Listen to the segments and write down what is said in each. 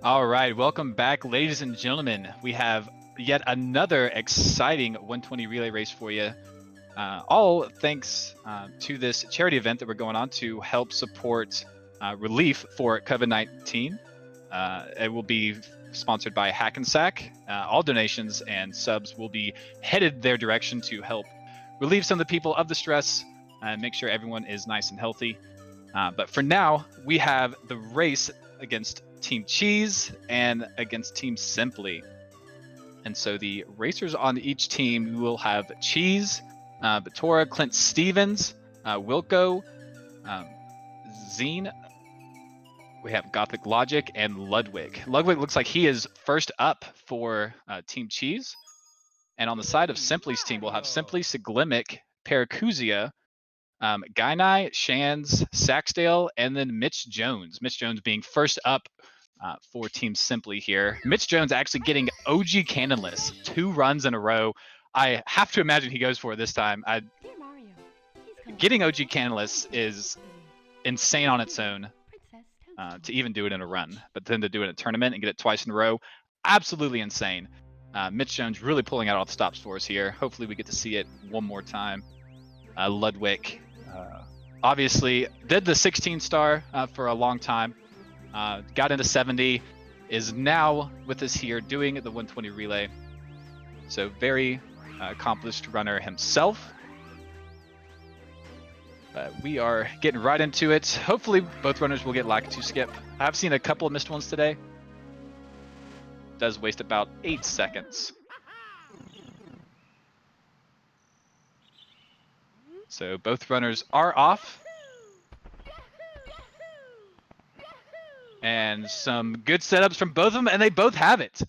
All right, welcome back, ladies and gentlemen. We have yet another exciting 120 relay race for you. All thanks to this charity event that we're going on to help support relief for COVID-19. It will be sponsored by Hackensack. All donations and subs will be headed their direction to help relieve some of the people of the stress and make sure everyone is nice and healthy. But for now, we have the race against Team Cheese and against Team Simply. And so the racers on each team will have Cheese, Batora, Clint Stevens, Wilco, Zine. We have Gothic Logic and Ludwig. Ludwig looks like he is first up for Team Cheese. And on the side of Simply's team, we'll have Simply, Siglimic, Paracuzia, Guynai, Shands, Saxdale, and then MitchJones. MitchJones being first up for Team Simply here. MitchJones actually getting OG Cannonless 2 runs in a row. I have to imagine he goes for it this time. Getting OG Cannonless is insane on its own to even do it in a run, but then to do it in a tournament and get it twice in a row, absolutely insane. MitchJones really pulling out all the stops for us here. Hopefully we get to see it one more time. Ludwig obviously did the 16 star for a long time, got into 70, is now with us here doing the 120 relay. So very accomplished runner himself. We are getting right into it. Hopefully both runners will get like to skip. I've seen a couple of missed ones today. Does waste about 8 seconds. So both runners are off. And some good setups from both of them, and they both have it.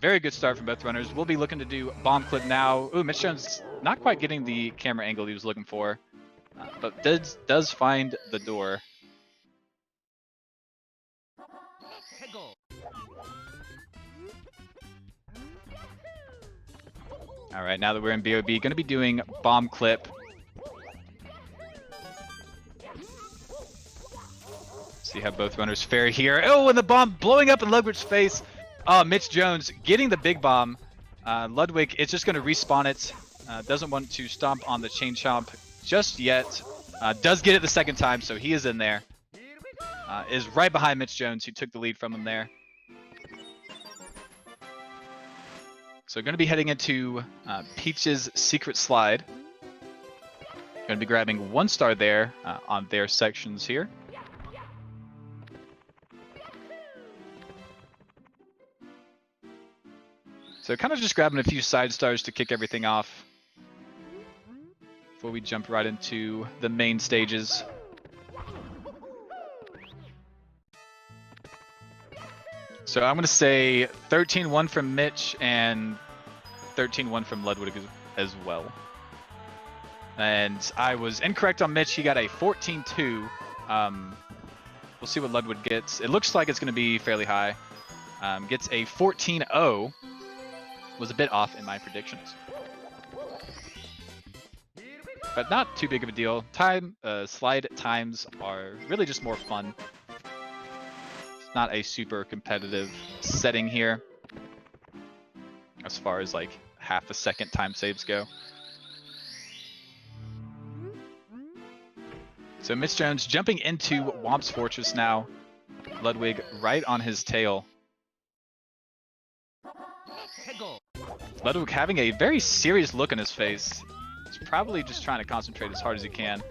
Very good start from both runners. We'll be looking to do bomb clip now. Ooh, MitchJones not quite getting the camera angle he was looking for, but does find the door. All right, now that we're in BOB, going to be doing bomb clip. See how both runners fare here. Oh, and the bomb blowing up in Ludwig's face. Oh, MitchJones getting the big bomb. Ludwig is just going to respawn it. Doesn't want to stomp on the chain chomp just yet. Does get it the second time, so he is in there. Is right behind MitchJones, who took the lead from him there. So going to be heading into Peach's secret slide. Going to be grabbing 1 star there on their sections here. So kind of just grabbing a few side stars to kick everything off before we jump right into the main stages. So I'm going to say 13-1 from Mitch and 13-1 from Ludwig as well. And I was incorrect on Mitch. He got a 14-2. We'll see what Ludwig gets. It looks like it's going to be fairly high. Gets a 14-0. Was a bit off in my predictions. But not too big of a deal. Slide times are really just more fun. It's not a super competitive setting here as far as like half a second time saves go. So MitchJones jumping into Whomp's Fortress now. Ludwig right on his tail. Ludwig having a very serious look on his face. He's probably just trying to concentrate as hard as he can.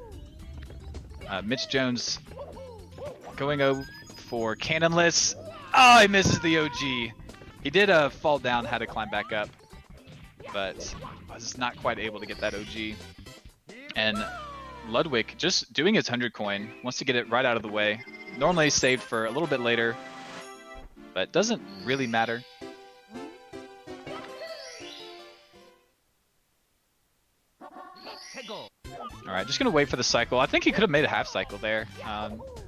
MitchJones going over for Cannonless. Oh, he misses the OG. He did fall down, had to climb back up, but was not quite able to get that OG. And Ludwig just doing his 100 coin, wants to get it right out of the way. Normally saved for a little bit later, but doesn't really matter. Alright, just going to wait for the cycle. I think he could have made a half cycle there.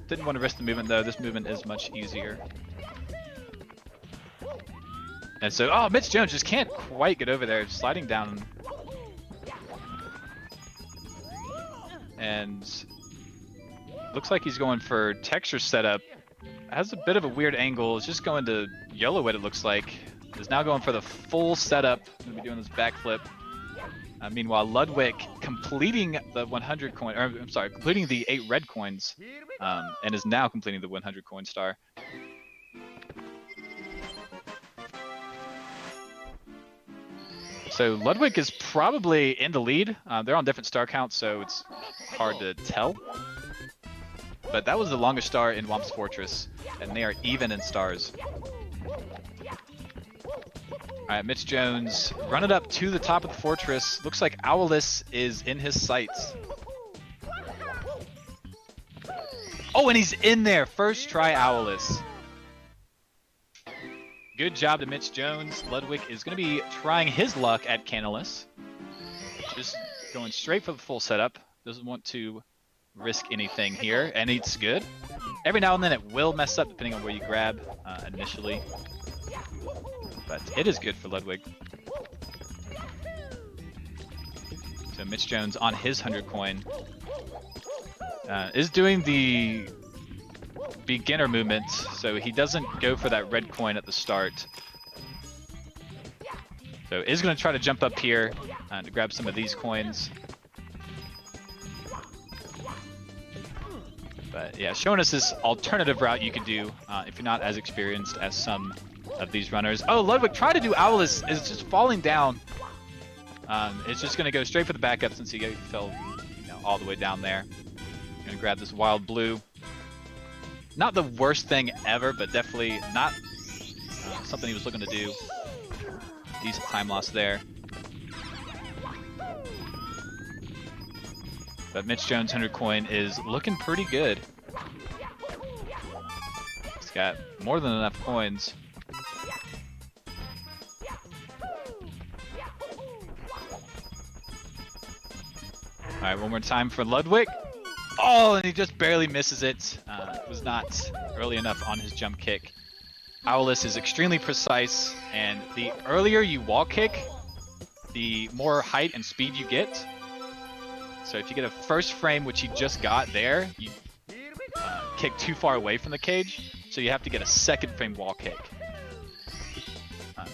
Didn't want to risk the movement though. This movement is much easier. And so, oh, MitchJones just can't quite get over there. Sliding down. And looks like he's going for texture setup has a bit of a weird angle. It's just going to yellow it looks like. Is now going for the full setup. Gonna be doing this backflip. Meanwhile, Ludwig completing the 100 coin, or I'm sorry, completing the 8 red coins, and is now completing the 100 coin star. So Ludwig is probably in the lead. They're on different star counts, so it's hard to tell. But that was the longest star in Whomp's Fortress, and they are even in stars. All right, MitchJones running up to the top of the fortress. Looks like Owlus is in his sights. Oh, and he's in there. First try, Owlus. Good job to MitchJones. Ludwig is going to be trying his luck at Canalus. Just going straight for the full setup. Doesn't want to risk anything here, and it's good. Every now and then it will mess up depending on where you grab initially. But it is good for Ludwig. So MitchJones on his 100 coin is doing the beginner movement, so he doesn't go for that red coin at the start. So is going to try to jump up here to grab some of these coins. But yeah, showing us this alternative route you could do if you're not as experienced as some of these runners. Oh, Ludwig tried to do Owlus, is just falling down. It's just going to go straight for the backup since he fell all the way down there. Going to grab this wild blue. Not the worst thing ever, but definitely not something he was looking to do. Decent time loss there. But MitchJones' 100 coin is looking pretty good. He's got more than enough coins. Alright, one more time for Ludwig. Oh, and he just barely misses it. Was not early enough on his jump kick. Owlus is extremely precise, and the earlier you wall kick, the more height and speed you get. So if you get a first frame, which he just got there, you kick too far away from the cage, so you have to get a second frame wall kick.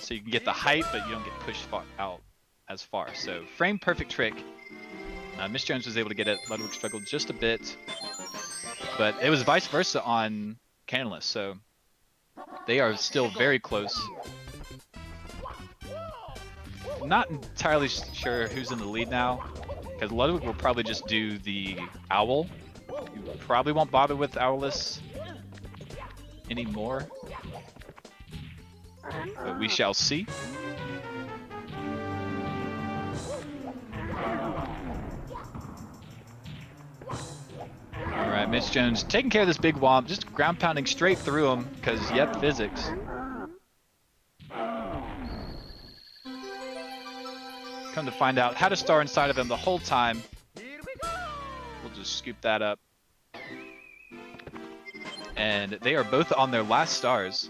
So you can get the height, but you don't get pushed out as far. So frame perfect trick. MitchJones was able to get it. Ludwig struggled just a bit, but it was vice versa on Canalus, so they are still very close. Not entirely sure who's in the lead now, because Ludwig will probably just do the owl. You probably won't bother with Owlus anymore, but we shall see. Alright, MitchJones taking care of this big whomp, just ground pounding straight through him, because yep, physics. Come to find out how to star inside of him the whole time. We'll just scoop that up. And they are both on their last stars.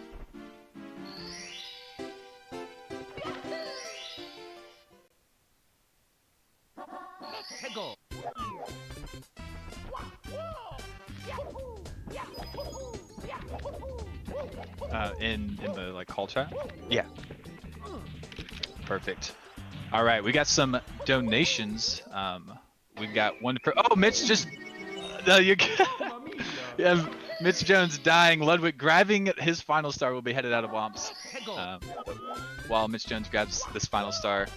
In the like call chat? Yeah. Perfect. All right, we got some donations. We've got one per. Oh, Mitch just. You yeah, MitchJones dying. Ludwig grabbing his final star will be headed out of Whomps. While MitchJones grabs this final star.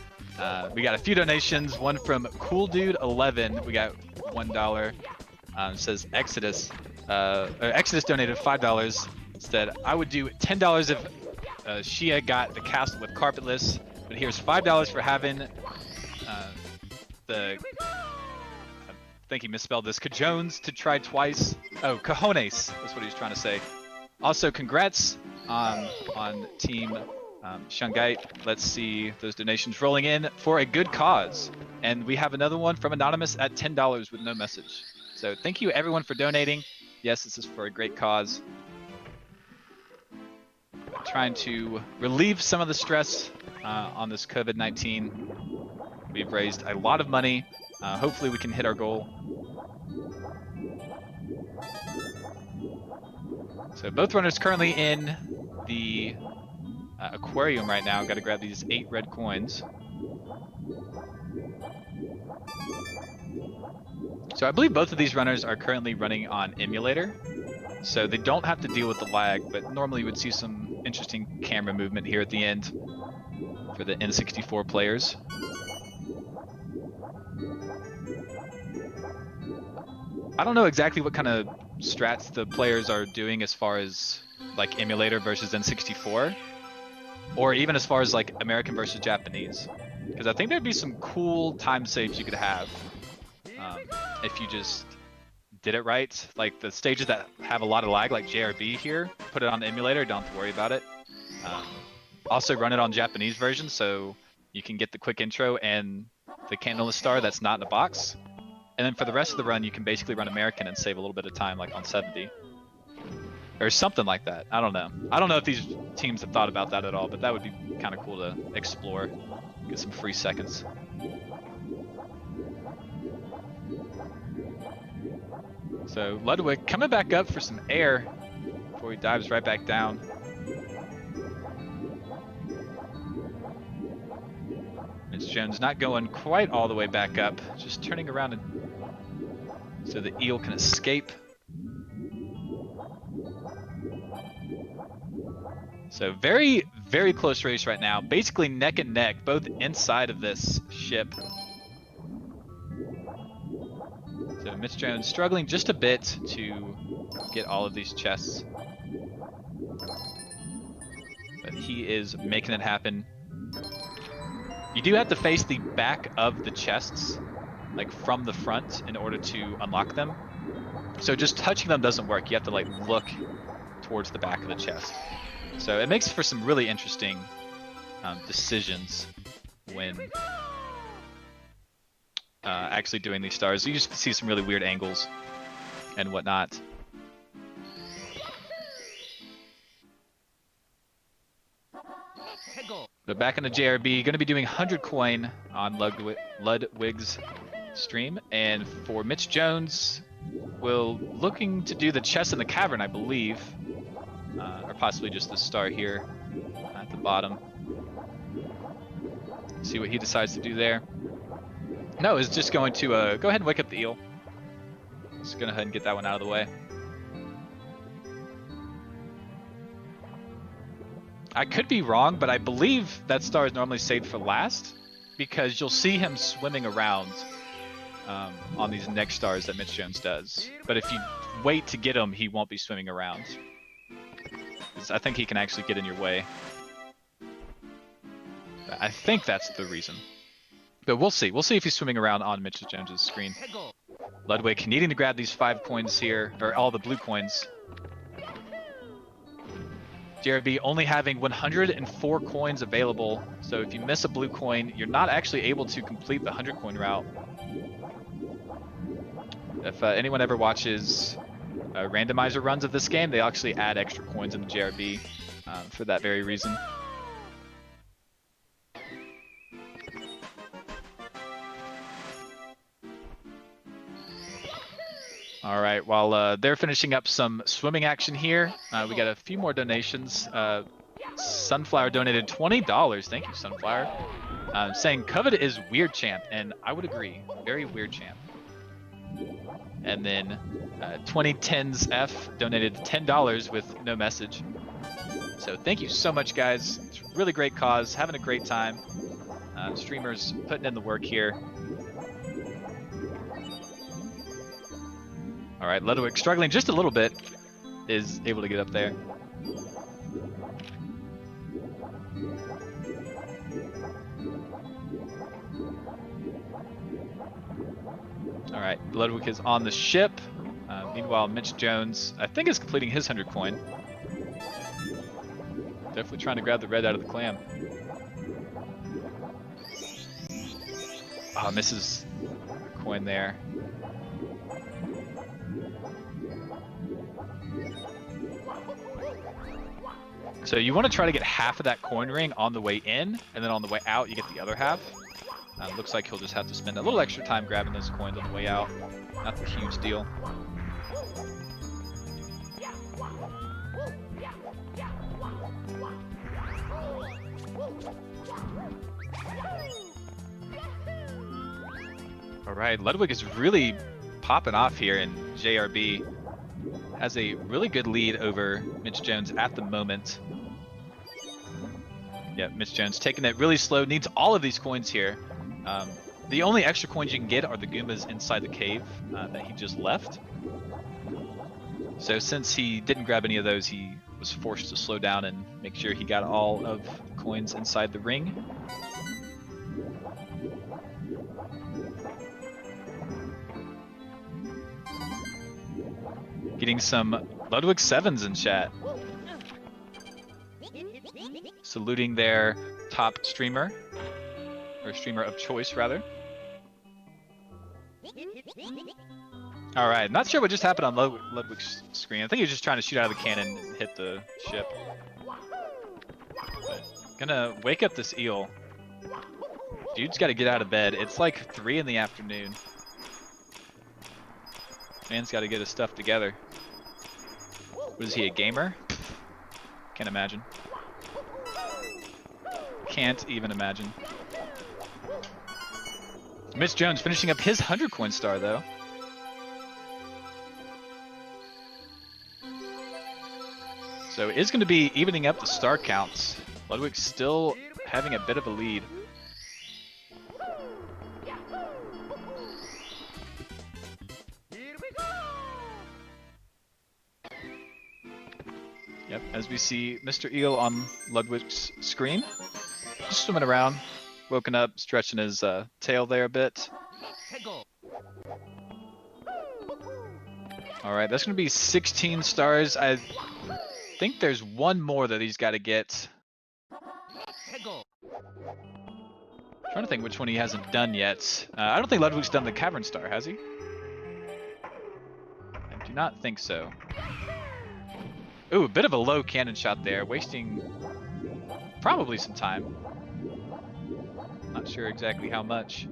We got a few donations. One from Cool Dude 11. We got $1. Says Exodus. Exodus donated $5. Said I would do $10 if Shia got the castle with carpetless. But here's $5 for having the. I think he misspelled this. Cajones to try twice. Oh, cojones. That's what he was trying to say. Also, congrats on Team Shungite. Let's see those donations rolling in for a good cause. And we have another one from Anonymous at $10 with no message. So thank you everyone for donating. Yes, this is for a great cause. Trying to relieve some of the stress on this COVID-19. We've raised a lot of money. Hopefully we can hit our goal. So both runners currently in the aquarium right now. Got to grab these 8 red coins. So I believe both of these runners are currently running on emulator. So they don't have to deal with the lag, but normally you would see some interesting camera movement here at the end for the N64 players. I don't know exactly what kind of strats the players are doing as far as like emulator versus N64, or even as far as like American versus Japanese, because I think there'd be some cool time saves you could have if you just did it right. Like the stages that have a lot of lag, like JRB here, put it on the emulator, don't have to worry about it. Also run it on Japanese version so you can get the quick intro and the candleless star that's not in the box. And then for the rest of the run, you can basically run American and save a little bit of time, like on 70. Or something like that. I don't know. I don't know if these teams have thought about that at all, but that would be kind of cool to explore. Get some free seconds. So Ludwig coming back up for some air before he dives right back down. MitchJones not going quite all the way back up, just turning around and so the eel can escape. So very, very close race right now. Basically neck and neck, both inside of this ship. So MitchJones struggling just a bit to get all of these chests. But he is making it happen. You do have to face the back of the chests, like from the front, in order to unlock them. So just touching them doesn't work. You have to like look towards the back of the chest. So it makes for some really interesting decisions when actually doing these stars. You just see some really weird angles and whatnot. But back in the JRB, going to be doing 100 coin on Ludwig's stream. And for MitchJones, we'll looking to do the chest in the cavern, I believe. Or possibly just the star here at the bottom. See what he decides to do there. No, it's just going to go ahead and wake up the eel. Just go ahead and get that one out of the way. I could be wrong, but I believe that star is normally saved for last because you'll see him swimming around on these next stars that MitchJones does. But if you wait to get him, he won't be swimming around. I think he can actually get in your way. I think that's the reason. But we'll see. We'll see if he's swimming around on MitchJones' screen. Ludwig needing to grab these 5 coins here, or all the blue coins. JRB only having 104 coins available, so if you miss a blue coin, you're not actually able to complete the 100 coin route. If anyone ever watches randomizer runs of this game, they actually add extra coins in the JRB for that very reason. All right, while they're finishing up some swimming action here, we got a few more donations. Sunflower donated $20. Thank you, Sunflower. Saying Covet is weird champ, and I would agree. Very weird champ. And then 2010s F donated $10 with no message. So thank you so much, guys. It's a really great cause, having a great time. Streamers putting in the work here. All right, Ludwig struggling just a little bit, is able to get up there. All right, Ludwig is on the ship. Meanwhile, MitchJones, I think, is completing his 100 coin. Definitely trying to grab the red out of the clam. Oh, misses the coin there. So you want to try to get half of that coin ring on the way in, and then on the way out you get the other half. Looks like he'll just have to spend a little extra time grabbing those coins on the way out. Not a huge deal. All right, Ludwig is really popping off here, and JRB has a really good lead over MitchJones at the moment. Yeah, MitchJones taking it really slow, needs all of these coins here. The only extra coins you can get are the Goombas inside the cave that he just left. So since he didn't grab any of those, he was forced to slow down and make sure he got all of the coins inside the ring. Getting some Ludwig 7s in chat. Saluting their top streamer, or streamer of choice rather. All right, not sure what just happened on Ludwig's screen. I think he was just trying to shoot out of the cannon and hit the ship. But gonna wake up this eel. Dude's got to get out of bed. It's like 3 in the afternoon. Man's got to get his stuff together. What is he, a gamer? Can't imagine. Can't even imagine. MitchJones finishing up his 100 coin star though. So it is going to be evening up the star counts. Ludwig's still having a bit of a lead. Yep, as we see Mr. Eel on Ludwig's screen, just swimming around, woken up, stretching his tail there a bit. All right, that's going to be 16 stars. I think there's one more that he's got to get. Trying to think which one he hasn't done yet. I don't think Ludwig's done the Cavern Star, has he? I do not think so. Ooh, a bit of a low cannon shot there, wasting probably some time. Not sure exactly how much.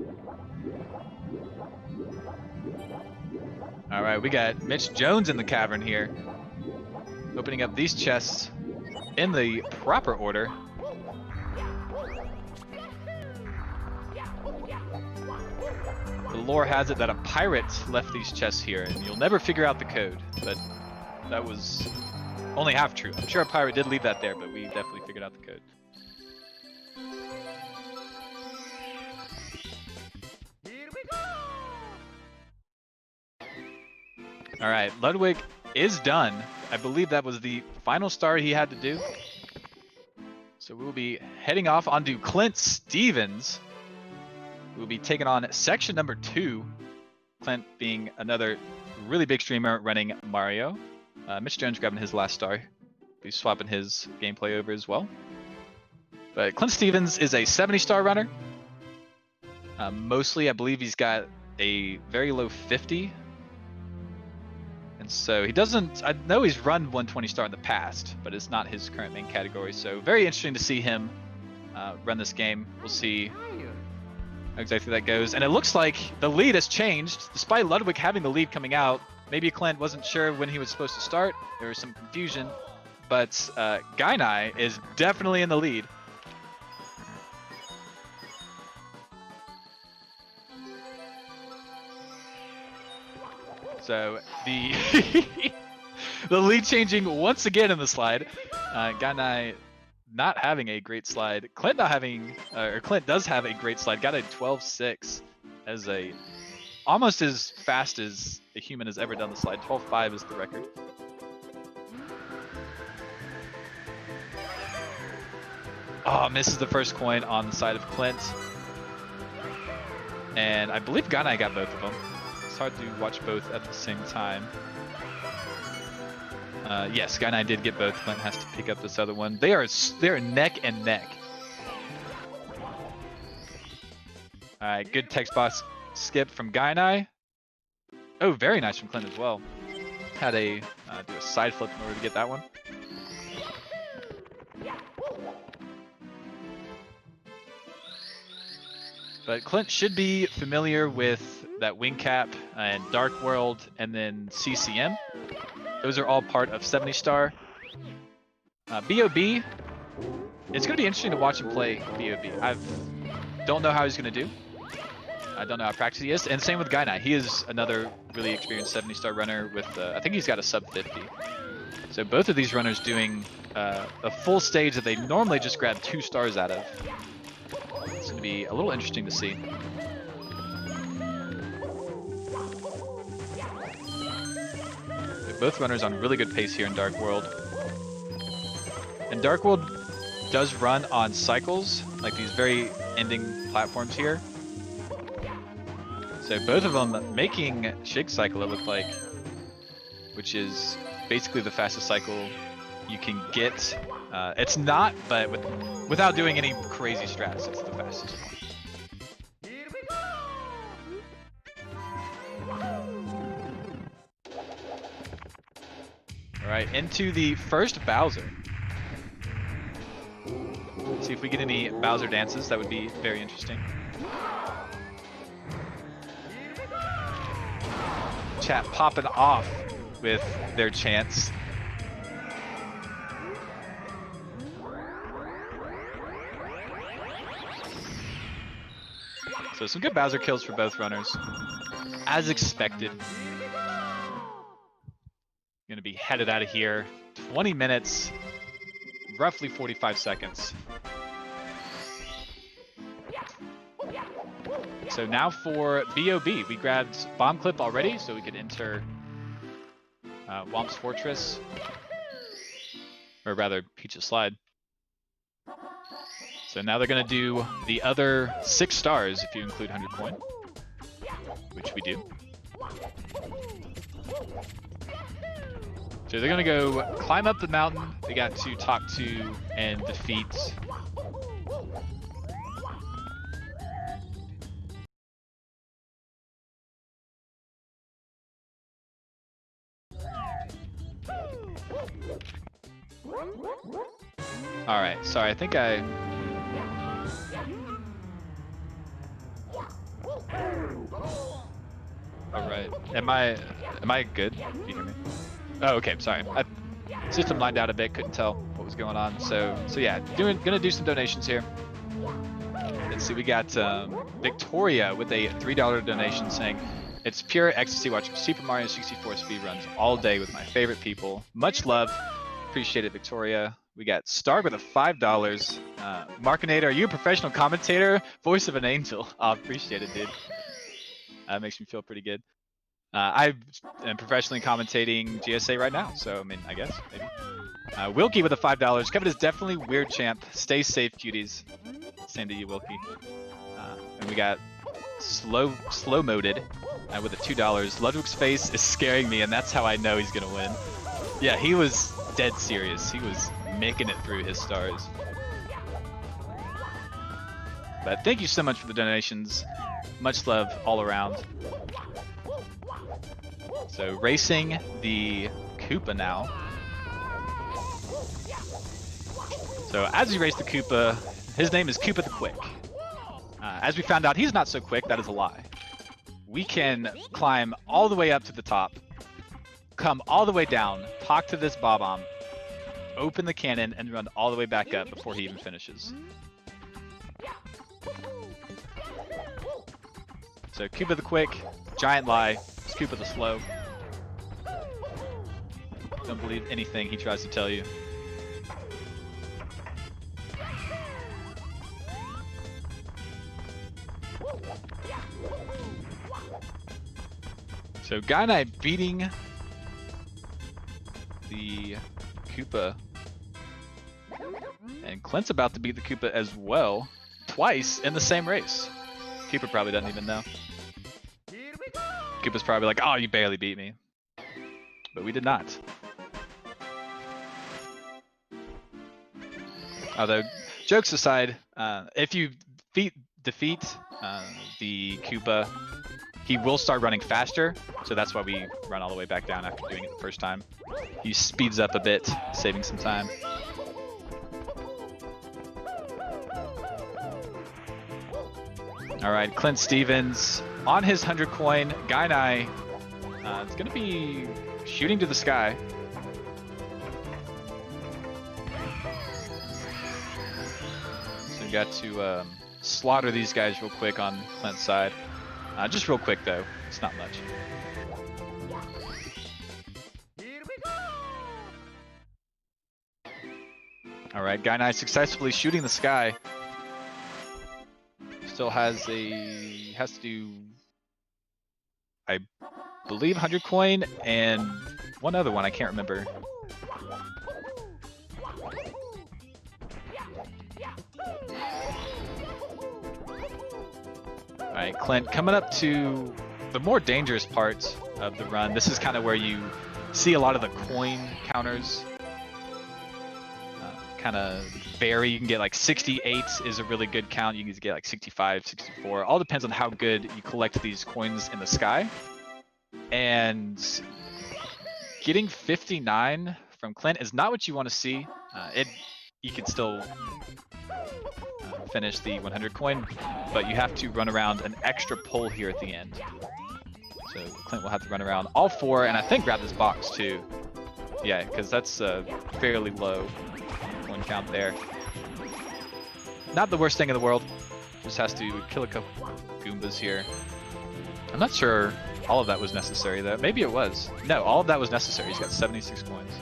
All right, we got MitchJones in the cavern here, opening up these chests in the proper order. The lore has it that a pirate left these chests here, and you'll never figure out the code, but that was only half true. I'm sure a pirate did leave that there, but we definitely figured out the code. All right, Ludwig is done. I believe that was the final star he had to do. So we will be heading off onto Clint Stevens. We'll be taking on section number 2. Clint being another really big streamer running Mario. MitchJones grabbing his last star. Be swapping his gameplay over as well. But Clint Stevens is a 70-star runner. Mostly, I believe he's got a very low 50. And so he doesn't, I know he's run 120 star in the past, but it's not his current main category. So very interesting to see him run this game. We'll see how exactly that goes. And it looks like the lead has changed, despite Ludwig having the lead coming out. Maybe Clint wasn't sure when he was supposed to start. There was some confusion, but Gainai is definitely in the lead. So the the lead changing once again in the slide. Gainai not having a great slide. Clint not having, or Clint does have a great slide. Got a 12.6 as a almost as fast as a human has ever done the slide. 12.5 is the record. Oh, misses the first coin on the side of Clint. And I believe Gainai got both of them. It's hard to watch both at the same time. Yes, Gainai did get both. Clint has to pick up this other one. They're neck and neck. All right, good text box skip from Gainai. Oh, very nice from Clint as well. Had a do a side flip in order to get that one. But Clint should be familiar with that Wing Cap and Dark World and then CCM. Those are all part of 70 star. BOB It's going to be interesting to watch him play BOB. I don't know how he's going to do. I don't know how practiced he is. And same with Guy Knight. He is another really experienced 70-star runner with, I think he's got a sub 50. So both of these runners doing a full stage that they normally just grab 2 stars out of. It's going to be a little interesting to see. Both runners on really good pace here in Dark World. And Dark World does run on cycles, like these very ending platforms here. So both of them making Shig Cycle, it looked like, which is basically the fastest cycle you can get. It's not, but without doing any crazy strats, it's the fastest one. All right, into the first Bowser. See if we get any Bowser dances. That would be very interesting. Chat popping off with their chants. So some good Bowser kills for both runners, as expected. Gonna be headed out of here. 20 minutes, roughly 45 seconds. So now for BOB, we grabbed Bomb Clip already, so we could enter Whomp's Fortress, or rather Peach's Slide. So now they're gonna do the other 6 stars if you include 100 coin, which we do. So they're gonna go climb up the mountain. They got to talk to and defeat all right, sorry, I think I... All right, am I good? Can you hear me? Oh, okay, sorry. System lined out a bit, couldn't tell what was going on. So yeah, gonna do some donations here. Let's see, we got Victoria with a $3 donation saying, "It's pure ecstasy watching Super Mario 64 speedruns all day with my favorite people. Much love. Appreciate it, Victoria." We got Stark with a $5. Markinator, are you a professional commentator? Voice of an angel. Oh, appreciate it, dude. That makes me feel pretty good. I am professionally commentating GSA right now, so I mean, I guess, maybe. Wilkie with a $5. Kevin is definitely weird champ. Stay safe, cuties. Same to you, Wilkie. And we got slow-moded with a $2. Ludwig's face is scaring me, and that's how I know he's gonna win. Yeah, he was dead serious. He was making it through his stars. But thank you so much for the donations. Much love all around. So racing the Koopa now. So as we race the Koopa, his name is Koopa the Quick. As we found out, he's not so quick. That is a lie. We can climb all the way up to the top, come all the way down, talk to this Bob-omb, open the cannon, and run all the way back up before he even finishes. So Koopa the Quick, giant lie, it's Koopa the Slow. Don't believe anything he tries to tell you. So Guy Knight beating the Koopa. And Clint's about to beat the Koopa as well, twice in the same race. Koopa probably doesn't even know. Koopa's probably like, oh, you barely beat me. But we did not. Although, jokes aside, if you defeat the Koopa, he will start running faster, so that's why we run all the way back down after doing it the first time. He speeds up a bit, saving some time. All right, Clint Stevens on his 100 coin. Guy Knight is going to be shooting to the sky. We got to slaughter these guys real quick on Clint's side. Just real quick though, it's not much. All right, Guy Nye successfully shooting the sky. Still has to do, I believe, 100 coin and one other one, I can't remember. All right, Clint coming up to the more dangerous parts of the run. This is kind of where you see a lot of the coin counters kind of vary. You can get like 68 is a really good count. You can get like 65, 64. All depends on how good you collect these coins in the sky. And getting 59 from Clint is not what you want to see. You could still finish the 100 coin, but you have to run around an extra pole here at the end. So Clint will have to run around all 4, and I think grab this box too. Yeah, because that's fairly low coin count there. Not the worst thing in the world. Just has to kill a couple Goombas here. I'm not sure all of that was necessary though. Maybe it was. No, all of that was necessary. He's got 76 coins.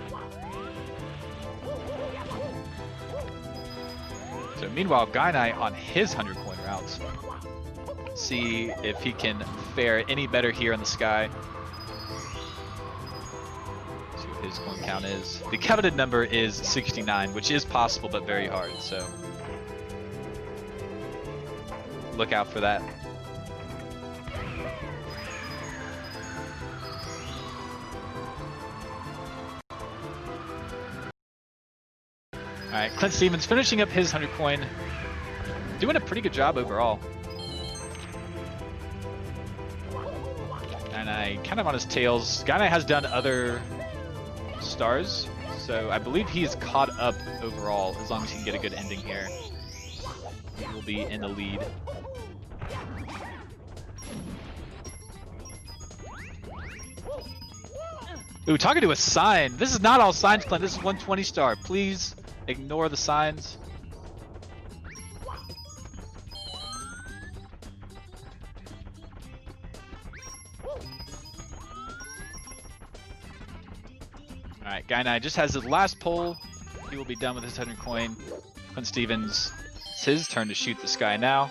So meanwhile, Guy Nye on his 100 coin routes. See if he can fare any better here in the sky. See what his coin count is. The coveted number is 69, which is possible but very hard, so look out for that. Alright, Clint Stevens finishing up his 100 coin. Doing a pretty good job overall. And I kind of on his tails. Guy Nye has done other stars, so I believe he's caught up overall as long as he can get a good ending here. He will be in the lead. Ooh, talking to a sign. This is not all signs, Clint. This is 120 star. Please ignore the signs. Alright, Guy Nye just has his last pull. He will be done with his 100 coin. Clint Stevens, it's his turn to shoot the sky now.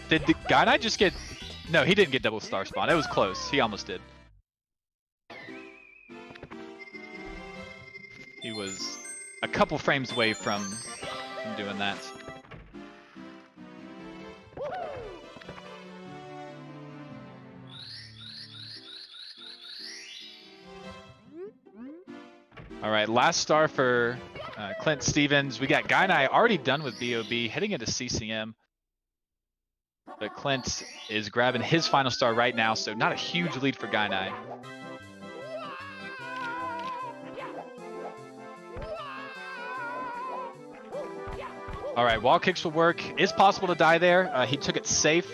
Did Guy Nye just get... No, he didn't get double star spawn. It was close. He almost did. He was a couple frames away from doing that. Alright, last star for Clint Stevens. We got Guy Nye already done with BOB, heading into CCM. But Clint is grabbing his final star right now, so not a huge lead for Guy Nye. Alright, wall kicks will work. It's possible to die there. He took it safe.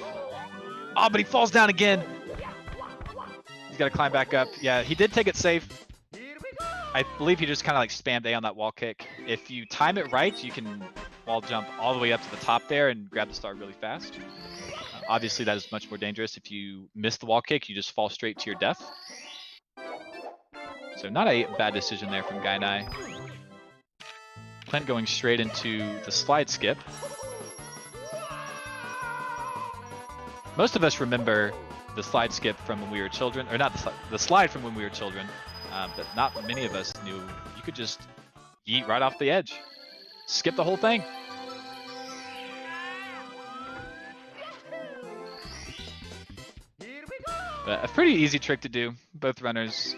Oh, but he falls down again. He's got to climb back up. Yeah, he did take it safe. I believe he just kind of like spammed A on that wall kick. If you time it right, you can wall jump all the way up to the top there and grab the star really fast. Obviously, that is much more dangerous. If you miss the wall kick, you just fall straight to your death. So not a bad decision there from Guy Nye. Clint going straight into the slide skip. Most of us remember the slide skip from when we were children, or not the slide from when we were children, but not many of us knew you could just yeet right off the edge. Skip the whole thing. But a pretty easy trick to do. Both runners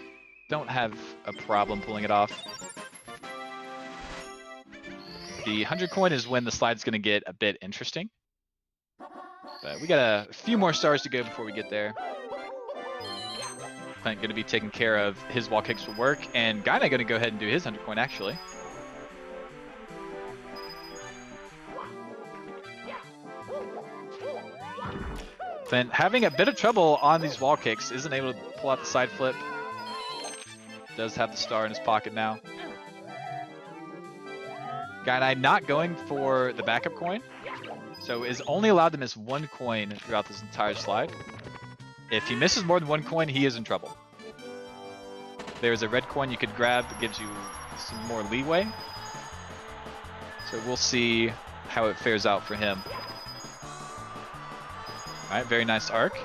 don't have a problem pulling it off. The 100 coin is when the slide's going to get a bit interesting. But we got a few more stars to go before we get there. Clint going to be taking care of his wall kicks for work, and Guy Nye going to go ahead and do his 100 coin actually. Clint having a bit of trouble on these wall kicks, isn't able to pull out the side flip. Does have the star in his pocket now. Guy not going for the backup coin, so is only allowed to miss one coin throughout this entire slide. If he misses more than one coin, he is in trouble. There's a red coin you could grab that gives you some more leeway. So we'll see how it fares out for him. Alright, very nice arc.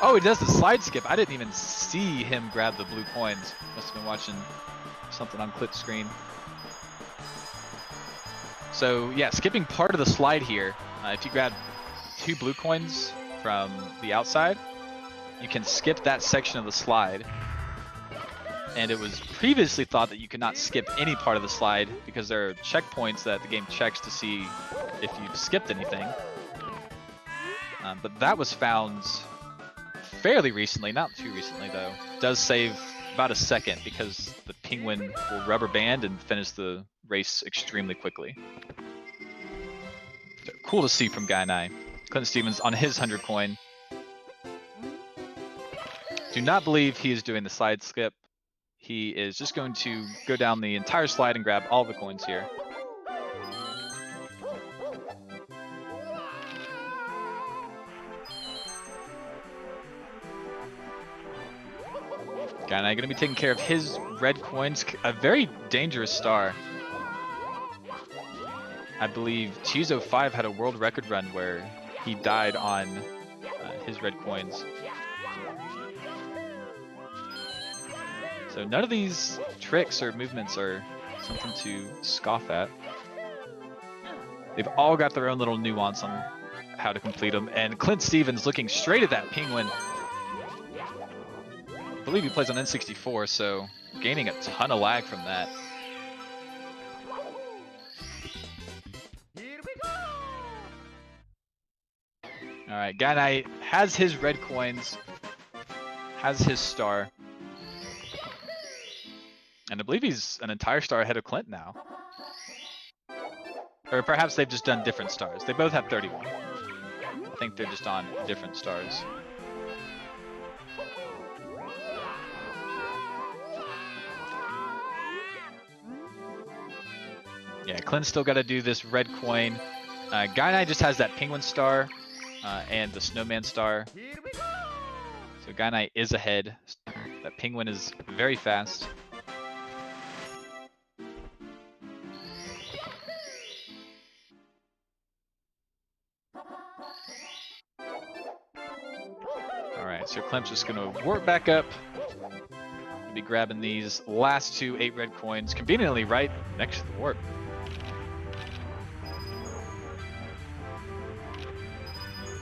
Oh, he does the slide skip. I didn't even see him grab the blue coins. Must have been watching something on clip screen. So yeah, skipping part of the slide here. If you grab 2 blue coins from the outside, you can skip that section of the slide. And it was previously thought that you could not skip any part of the slide because there are checkpoints that the game checks to see if you've skipped anything. But that was found fairly recently, not too recently though. It does save about a second because the penguin will rubber band and finish the race extremely quickly. So cool to see from Guy. Clint Stevens on his 100 coin. Do not believe he is doing the slide skip. He is just going to go down the entire slide and grab all the coins here. Guy going to be taking care of his red coins. A very dangerous star. I believe Cheese05 had a world record run where he died on his red coins. So none of these tricks or movements are something to scoff at. They've all got their own little nuance on how to complete them. And Clint Stevens looking straight at that penguin. I believe he plays on N64, so gaining a ton of lag from that. Alright, Guy has his red coins, has his star. And I believe he's an entire star ahead of Clint now. Or perhaps they've just done different stars. They both have 31. I think they're just on different stars. Yeah, Clint's still got to do this red coin. Guy just has that penguin star and the snowman star. So Guy is ahead. That penguin is very fast. Alright, so Clint's just going to warp back up. He'll be grabbing these last 2 8 red coins, conveniently right next to the warp.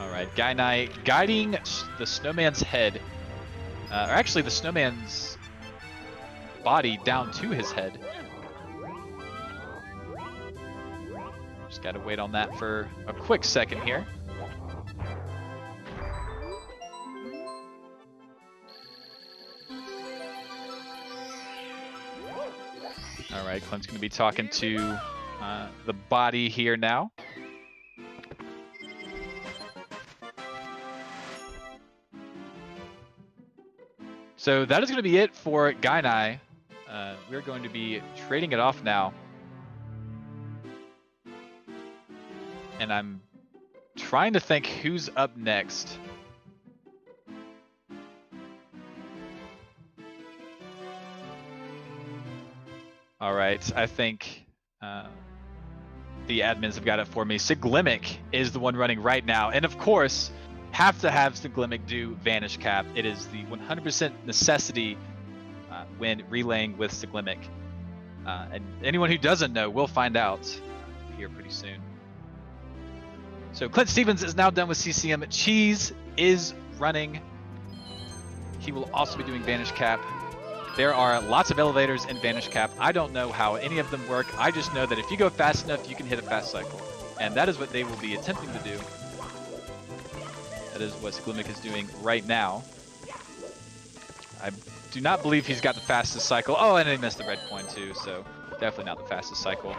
Alright, Guy guiding the snowman's head, or actually the snowman's body down to his head. Just gotta wait on that for a quick second here. Alright, Clint's gonna be talking to the body here now. So that is going to be it for Guy. We're going to be trading it off now. And I'm trying to think who's up next. All right, I think the admins have got it for me. Siglimic is the one running right now. And of course, have to have Siglimic do Vanish Cap. It is the 100% necessity when relaying with Siglimic. And anyone who doesn't know will find out here pretty soon. So Clint Stevens is now done with CCM. Cheese is running. He will also be doing Vanish Cap. There are lots of elevators in Vanish Cap. I don't know how any of them work. I just know that if you go fast enough, you can hit a fast cycle. And that is what they will be attempting to do. That is what Siglimic is doing right now. I do not believe he's got the fastest cycle. Oh, and he missed the red coin too, so definitely not the fastest cycle.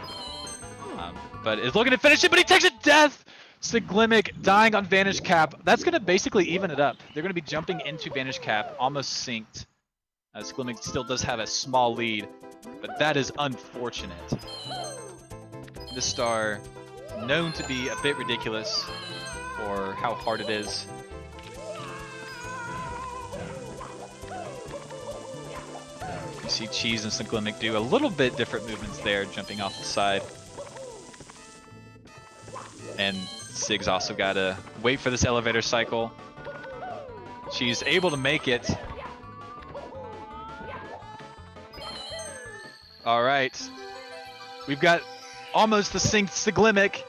But is looking to finish it, but he takes a death Siglimic dying on Vanish Cap. That's going to basically even it up. They're going to be jumping into Vanish Cap, almost synced. Siglimic still does have a small lead, but that is unfortunate. This star, known to be a bit ridiculous for how hard it is. You see Cheese and Siglimic do a little bit different movements there, jumping off the side. And Sig's also got to wait for this elevator cycle. She's able to make it. All right. We've got almost the synced Siglimic.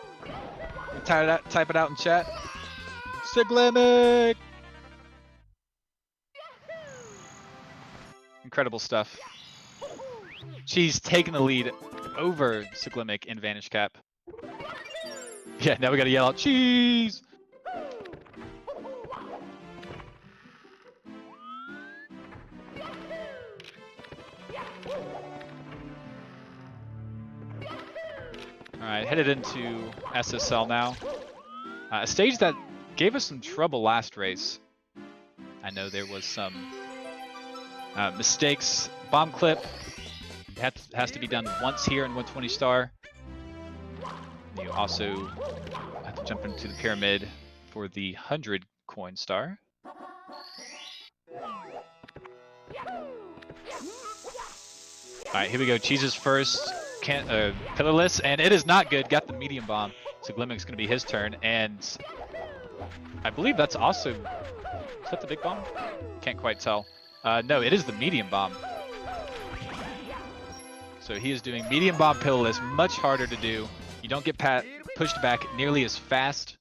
Type it out in chat. Siglimic! Incredible stuff. She's taking the lead over Siglimic in Vanish Cap. Yeah, now we gotta yell out, cheese! Alright, headed into SSL now. A stage that gave us some trouble last race. I know there was some mistakes. Bomb clip has to be done once here in 120 star. You also have to jump into the pyramid for the 100 coin star. Alright, here we go. Cheese's first pillarless, and it is not good. Got the medium bomb. So Glimmick's going to be his turn, and I believe that's also... Is that the big bomb? Can't quite tell. No, it is the medium bomb. So he is doing medium bomb pillarless, much harder to do. You don't get pushed back nearly as fast,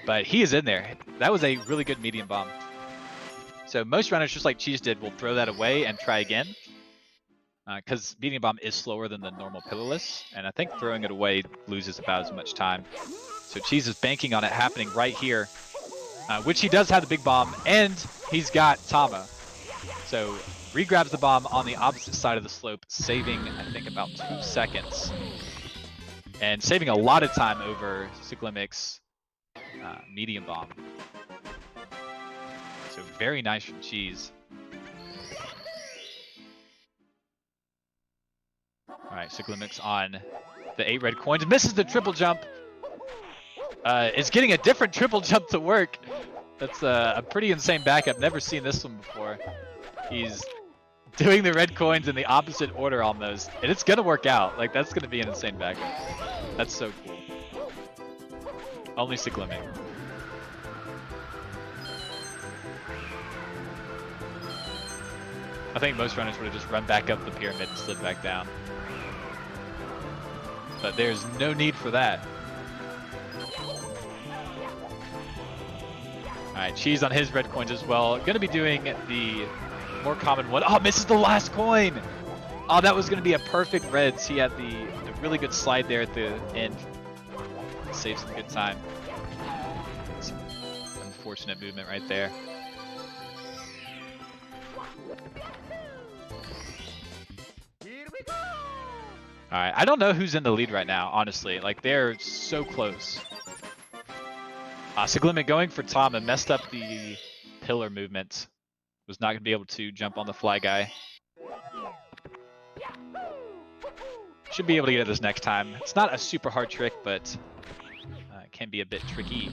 but he is in there. That was a really good medium bomb. So most runners, just like Cheese did, will throw that away and try again. Because medium bomb is slower than the normal pillarless, and I think throwing it away loses about as much time. So Cheese is banking on it happening right here, which he does have the big bomb, and he's got Tama. So re-grabs the bomb on the opposite side of the slope, saving, I think, about 2 seconds. And saving a lot of time over Siglimic's medium bomb. So very nice from Cheese. Alright, Siglimic's on the 8 red coins. Misses the triple jump. Is getting a different triple jump to work. That's a pretty insane backup. Never seen this one before. He's doing the red coins in the opposite order almost. And it's going to work out. Like, that's going to be an insane backup. That's so cool. Only Siglimic. I think most runners would have just run back up the pyramid and slid back down. But there's no need for that. Alright, Cheese on his red coins as well. Gonna be doing the more common one. Oh, misses the last coin! Oh, that was gonna be a perfect reds. He had the really good slide there at the end. Save some good time. Some unfortunate movement right there. Alright, I don't know who's in the lead right now, honestly. Like, they're so close. Siglimic going for Tom and messed up the pillar movement. Was not going to be able to jump on the fly guy. Should be able to get it this next time. It's not a super hard trick, but it can be a bit tricky.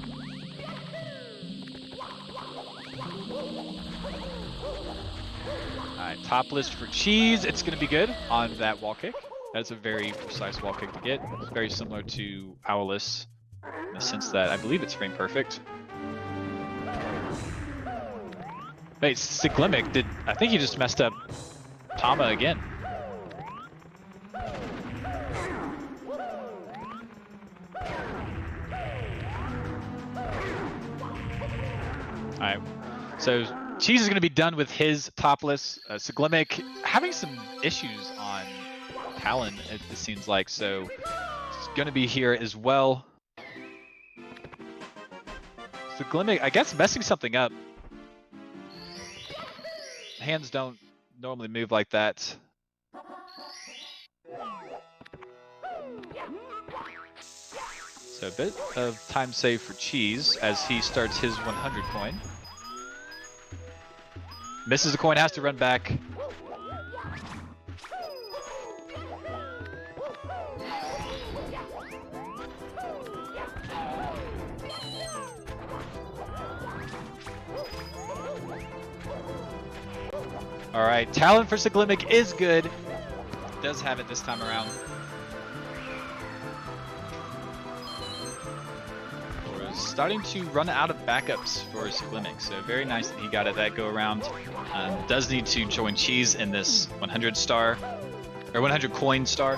Alright, top list for Cheese. It's going to be good on that wall kick. That's a very precise wall kick to get. It's very similar to Powerless in the sense that I believe it's frame perfect. Wait, Siglimic I think he just messed up Tama again. Alright, so Cheese is going to be done with his topless. Siglimic having some issues on Talon, it seems like, so it's going to be here as well. Siglimic, I guess, messing something up. Hands don't normally move like that. So a bit of time save for Cheese as he starts his 100 coin. Misses a coin, has to run back. All right, talent for Siglimic is good. Does have it this time around. We're starting to run out of backups for Siglimic, so very nice that he got it that go around. Does need to join Cheese in this 100 star, or 100 coin star.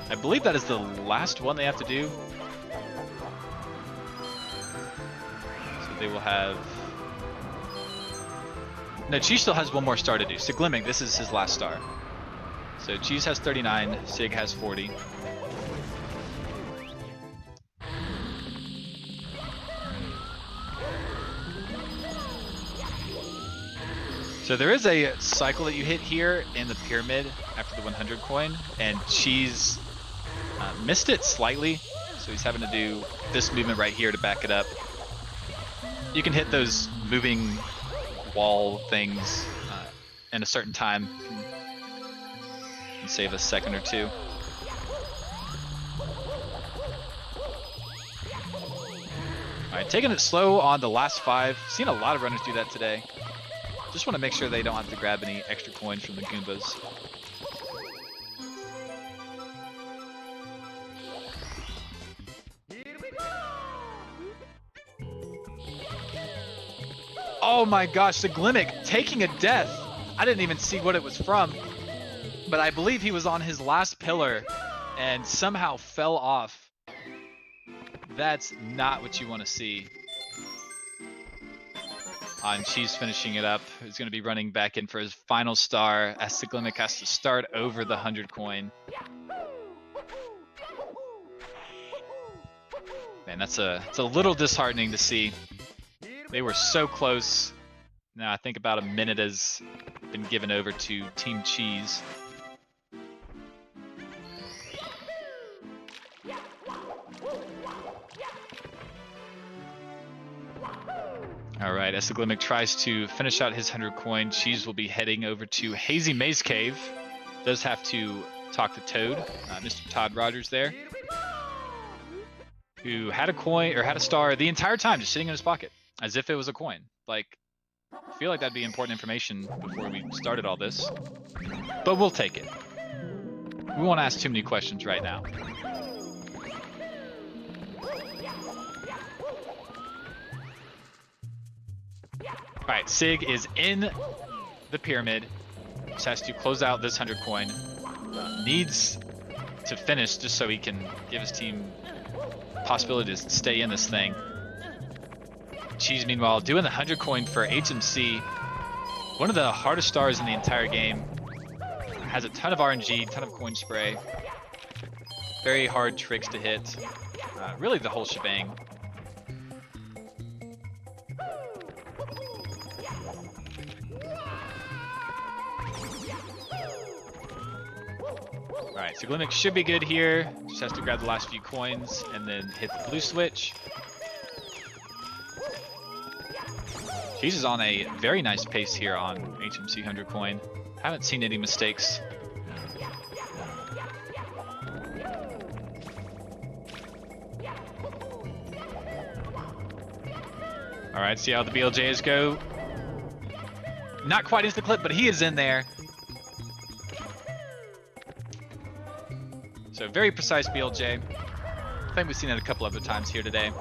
I believe that is the last one they have to do. So they will have... No, Cheese still has one more star to do. Siglimic, this is his last star. So Cheese has 39, Sig has 40. So there is a cycle that you hit here in the pyramid after the 100 coin, and Cheese missed it slightly, so he's having to do this movement right here to back it up. You can hit those moving wall things in a certain time and save a second or two. Alright, taking it slow on the last 5. Seen a lot of runners do that today. Just want to make sure they don't have to grab any extra coins from the Goombas. Oh my gosh, Siglimic taking a death. I didn't even see what it was from, but I believe he was on his last pillar and somehow fell off. That's not what you want to see. And Cheese finishing it up. He's going to be running back in for his final star as Siglimic has to start over the 100 coin. Man, it's a little disheartening to see. They were so close. Now I think about a minute has been given over to Team Cheese. All right, as Siglimic tries to finish out his 100 coin, Cheese will be heading over to Hazy Maze Cave. Does have to talk to Toad, Mr. Todd Rogers there, who had a coin or had a star the entire time just sitting in his pocket as if it was a coin. Like, I feel like that'd be important information before we started all this, but we'll take it. We won't ask too many questions right now. All right, Sig is in the pyramid. Just has to close out this 100 coin. Needs to finish just so he can give his team possibility to stay in this thing. Cheese, meanwhile, doing the 100 coin for HMC. One of the hardest stars in the entire game. Has a ton of RNG, ton of coin spray. Very hard tricks to hit. Really the whole shebang. Alright, so Siglimic should be good here. Just has to grab the last few coins and then hit the blue switch. Cheese is on a very nice pace here on HMC 100 coin. Haven't seen any mistakes. Alright, see how the BLJs go. Not quite into the clip, but he is in there. So very precise BLJ. I think we've seen it a couple other times here today.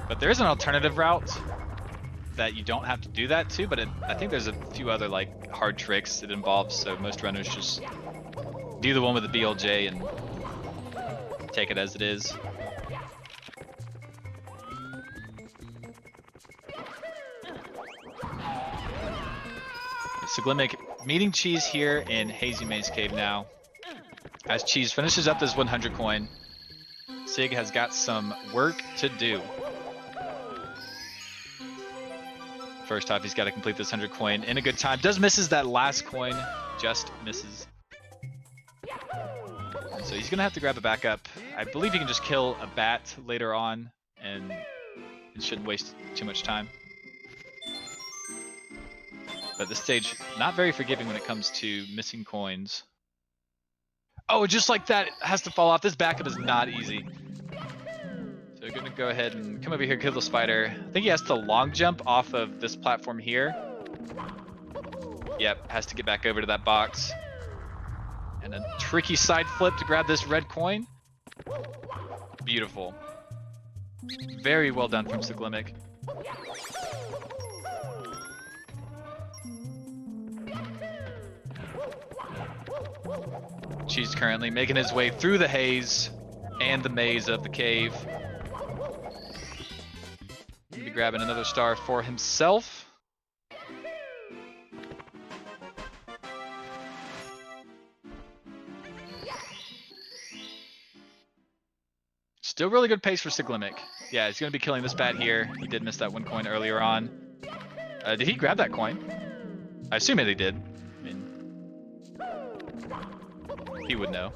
But there is an alternative route that you don't have to do that to, but I think there's a few other like hard tricks it involves, so most runners just do the one with the BLJ and take it as it is. Siglimic meeting Cheese here in Hazy Maze Cave now. As Cheese finishes up this 100 coin, Sig has got some work to do. First off, he's got to complete this 100 coin in a good time. Does misses that last coin, just misses. So he's gonna have to grab a backup. I believe he can just kill a bat later on, and it shouldn't waste too much time. But this stage, not very forgiving when it comes to missing coins. Oh, just like that, it has to fall off. This backup is not easy. So we're gonna go ahead and come over here, kill the spider. I think he has to long jump off of this platform here. Yep, has to get back over to that box. And a tricky side flip to grab this red coin. Beautiful. Very well done from Siglimic. She's currently making his way through the haze and the maze of the cave. Gonna be grabbing another star for himself. Still really good pace for Siglimic. Yeah, he's going to be killing this bat here. He did miss that one coin earlier on. Did he grab that coin? I assume that he did. I mean, he would know.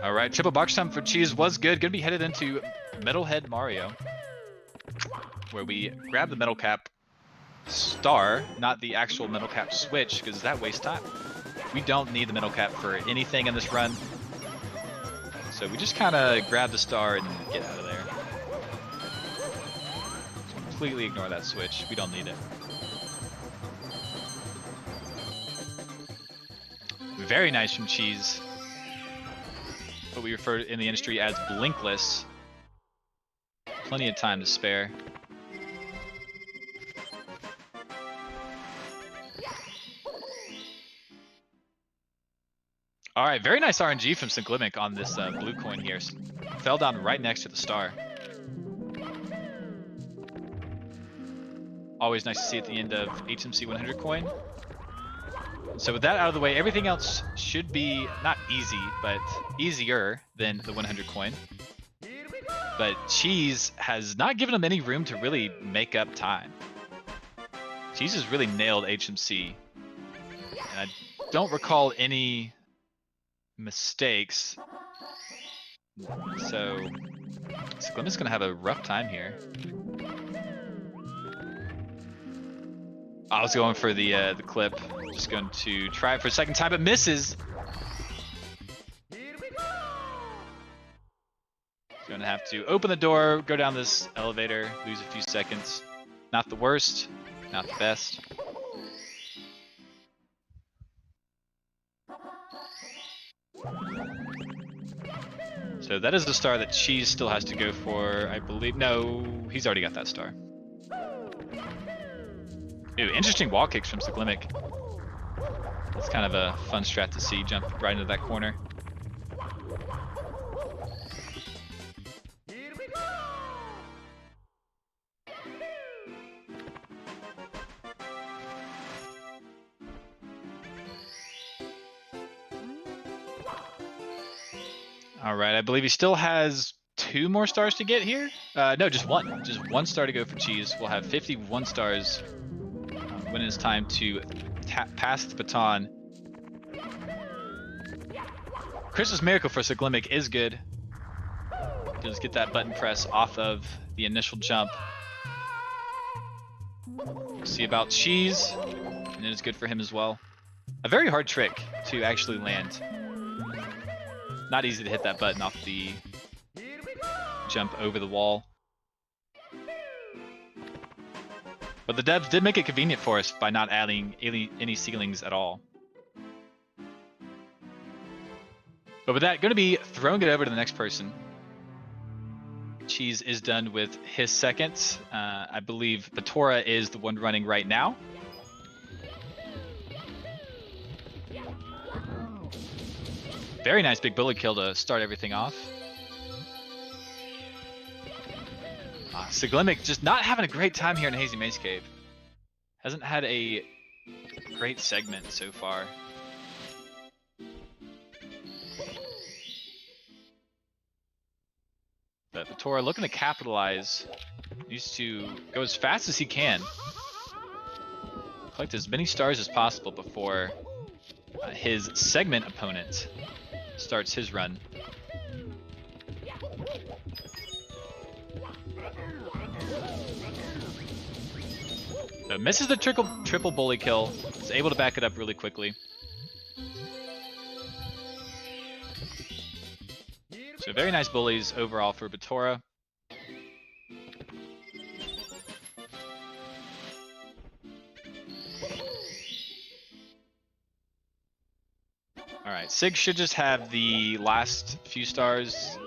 All right, triple box time for Cheese was good. Going to be headed into Metalhead Mario, where we grab the metal cap star, not the actual metal cap switch, because that wastes time. We don't need the metal cap for anything in this run. So we just kind of grab the star and get out of there. Completely ignore that switch. We don't need it. Very nice from Cheese. What we refer to in the industry as blinkless. Plenty of time to spare. All right, very nice RNG from Siglimic on this blue coin here. Fell down right next to the star. Always nice to see at the end of HMC 100 coin. So with that out of the way, everything else should be not easy, but easier than the 100 coin. But Cheese has not given him any room to really make up time. Cheese has really nailed HMC. And I don't recall any mistakes. So Siglimic's gonna have a rough time here. I was going for the clip. Just going to try it for a second time, but misses. Gonna have to open the door, go down this elevator, lose a few seconds. Not the worst, not the best. So that is the star that Cheese still has to go for, I believe. No, he's already got that star. Ooh, interesting wall kicks from Siglimic. It's kind of a fun strat to see, jump right into that corner. All right, I believe he still has 2 more stars to get here. No, just one. Just 1 star to go for Cheese. We'll have 51 stars when it's time to pass the baton. Christmas Miracle for Siglimic is good. Just get that button press off of the initial jump. See about Cheese, and it's good for him as well. A very hard trick to actually land. Not easy to hit that button off the jump over the wall. But the devs did make it convenient for us by not adding any ceilings at all. But with that, going to be throwing it over to the next person. Cheese is done with his second. I believe Batora is the one running right now. Very nice big bullet kill to start everything off. Siglimic just not having a great time here in Hazy Maze Cave. Hasn't had a great segment so far. But Batora looking to capitalize. Needs to go as fast as he can. Collect as many stars as possible before his segment opponent starts his run. So misses the triple bully kill. Is able to back it up really quickly. So very nice bullies overall for Batora. Alright, Sig should just have the last few stars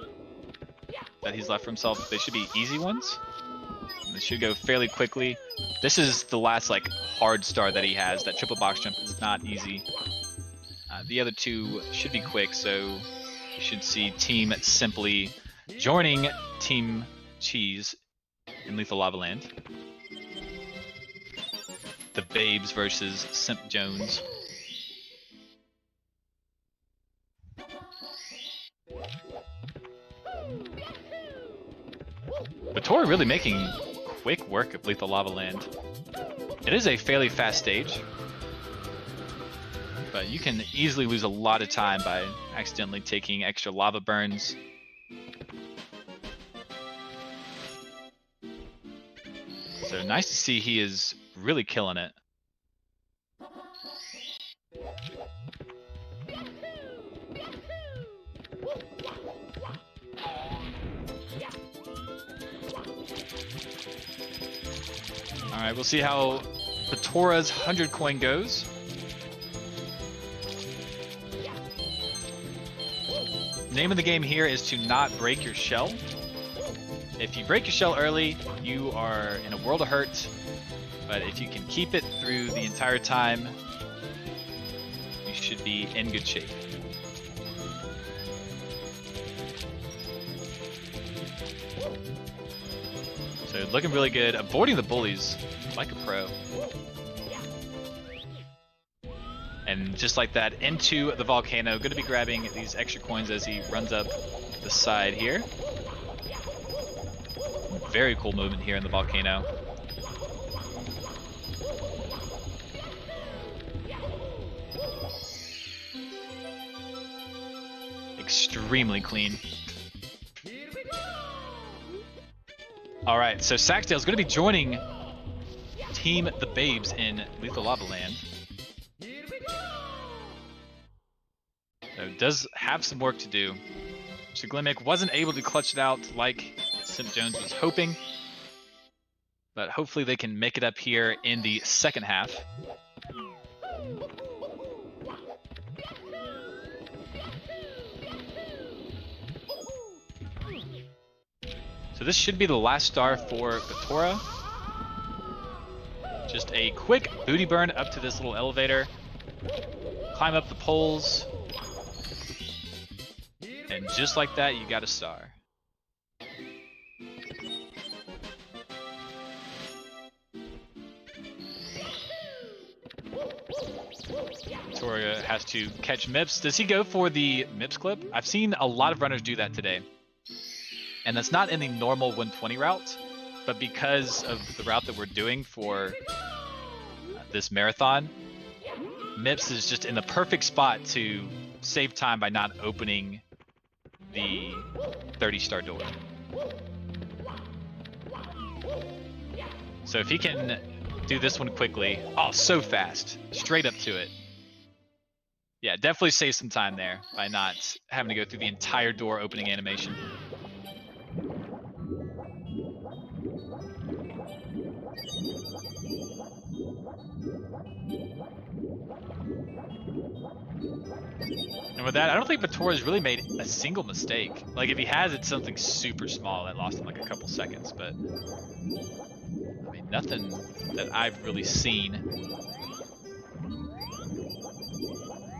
that he's left for himself. They should be easy ones. This should go fairly quickly. This is the last like hard star that he has. That triple box jump is not easy. The other two should be quick, so you should see Team Simply joining Team Cheese in Lethal Lava Land. TheBabes versus SimpJones. Batora really making quick work of Lethal Lava Land. It is a fairly fast stage, but you can easily lose a lot of time by accidentally taking extra lava burns. So nice to see he is really killing it. Alright, we'll see how Batora's 100 coin goes. Name of the game here is to not break your shell. If you break your shell early, you are in a world of hurt. But if you can keep it through the entire time, you should be in good shape. So looking really good, avoiding the bullies like a pro. And just like that, into the volcano. Going to be grabbing these extra coins as he runs up the side here. Very cool movement here in the volcano. Extremely clean. Alright, so Saxdale's going to be joining Team TheBabes in Lethal Lava Land. So does have some work to do. Shaglimic wasn't able to clutch it out like SimpJones was hoping, but hopefully they can make it up here in the second half. So this should be the last star for Batora. Just a quick booty burn up to this little elevator. Climb up the poles. And just like that, you got a star. Batora has to catch Mips. Does he go for the Mips clip? I've seen a lot of runners do that today. And that's not in the normal 120 route, but because of the route that we're doing for this marathon, Mips is just in the perfect spot to save time by not opening the 30-star door. So if he can do this one quickly, oh, so fast, straight up to it. Yeah, definitely save some time there by not having to go through the entire door opening animation. And with that, I don't think Batora's really made a single mistake. Like, if he has, it's something super small that lost him like a couple seconds, but I mean, nothing that I've really seen.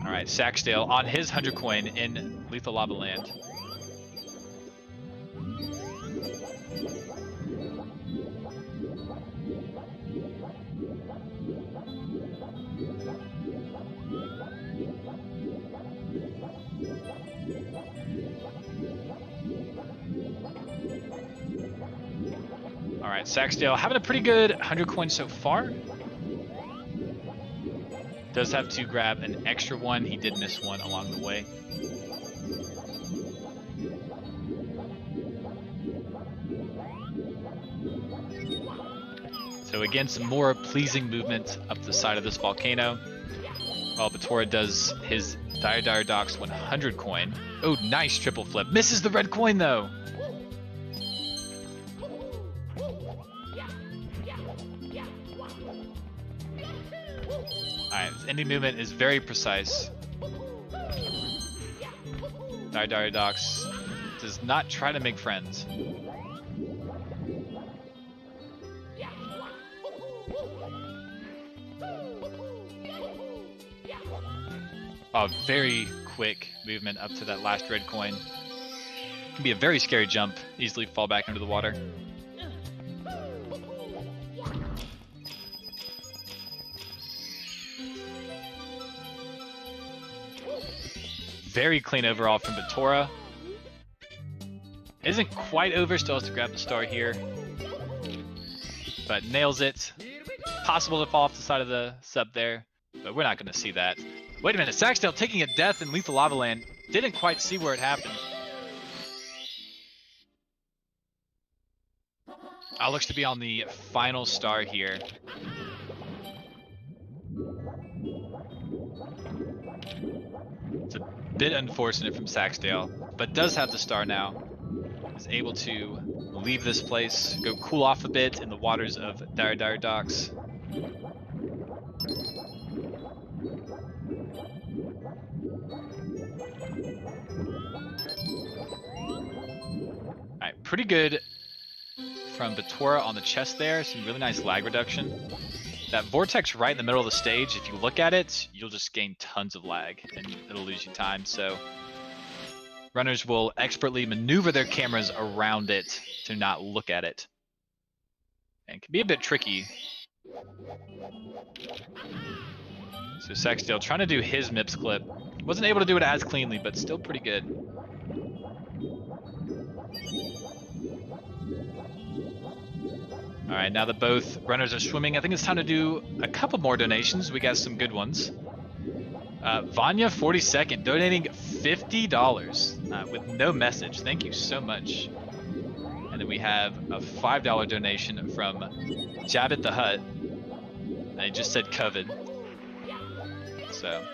Alright, Saxdale on his 100 coin in Lethal Lava Land. Saxdale having a pretty good 100 coins so far. Does have to grab an extra one. He did miss one along the way. So again, some more pleasing movement up the side of this volcano. While Batora does his Dire Docks 100 coin. Oh, nice triple flip. Misses the red coin though. Alright, this ending movement is very precise. Dire Docks does not try to make friends. Oh, very quick movement up to that last red coin. Can be a very scary jump. Easily fall back into the water. Very clean overall from Batora. Isn't quite over, still has to grab the star here. But nails it. Possible to fall off the side of the sub there, but we're not going to see that. Wait a minute, Saxdale taking a death in Lethal Lava Land. Didn't quite see where it happened. Looks to be on the final star here. It's a bit unfortunate from Saxdale, but does have the star now. Is able to leave this place, go cool off a bit in the waters of Dire Docks. Alright, pretty good from Batora on the chest there. Some really nice lag reduction. That vortex right in the middle of the stage, if you look at it, you'll just gain tons of lag and it'll lose you time. So runners will expertly maneuver their cameras around it to not look at it. And it can be a bit tricky. So Saxdale trying to do his MIPS clip. Wasn't able to do it as cleanly, but still pretty good. All right, now that both runners are swimming, I think it's time to do a couple more donations. We got some good ones. Vanya 42nd donating $50 with no message. Thank you so much. And then we have a $5 donation from Jabbit the Hut. And he just said COVID. So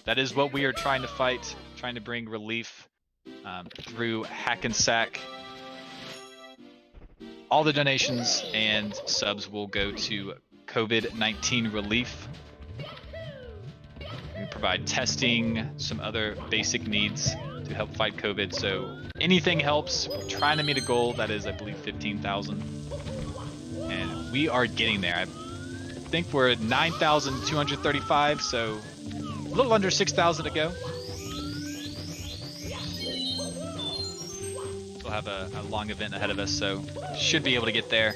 that is what we are trying to fight, trying to bring relief through Hack and Sack. All the donations and subs will go to COVID-19 relief. We provide testing, some other basic needs to help fight COVID. So anything helps. We're trying to meet a goal that is, I believe, 15,000. And we are getting there. I think we're at 9,235, so a little under 6,000 to go. We'll have a long event ahead of us, so should be able to get there.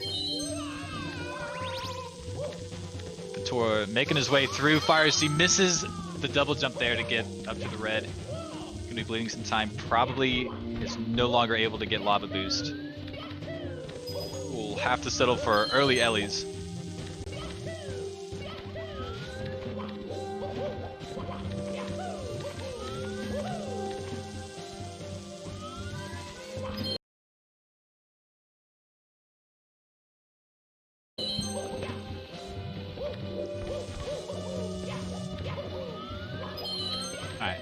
Batora making his way through. Fire-C misses the double jump there to get up to the red. Gonna be bleeding some time. Probably is no longer able to get lava boost. We'll have to settle for early Ellies.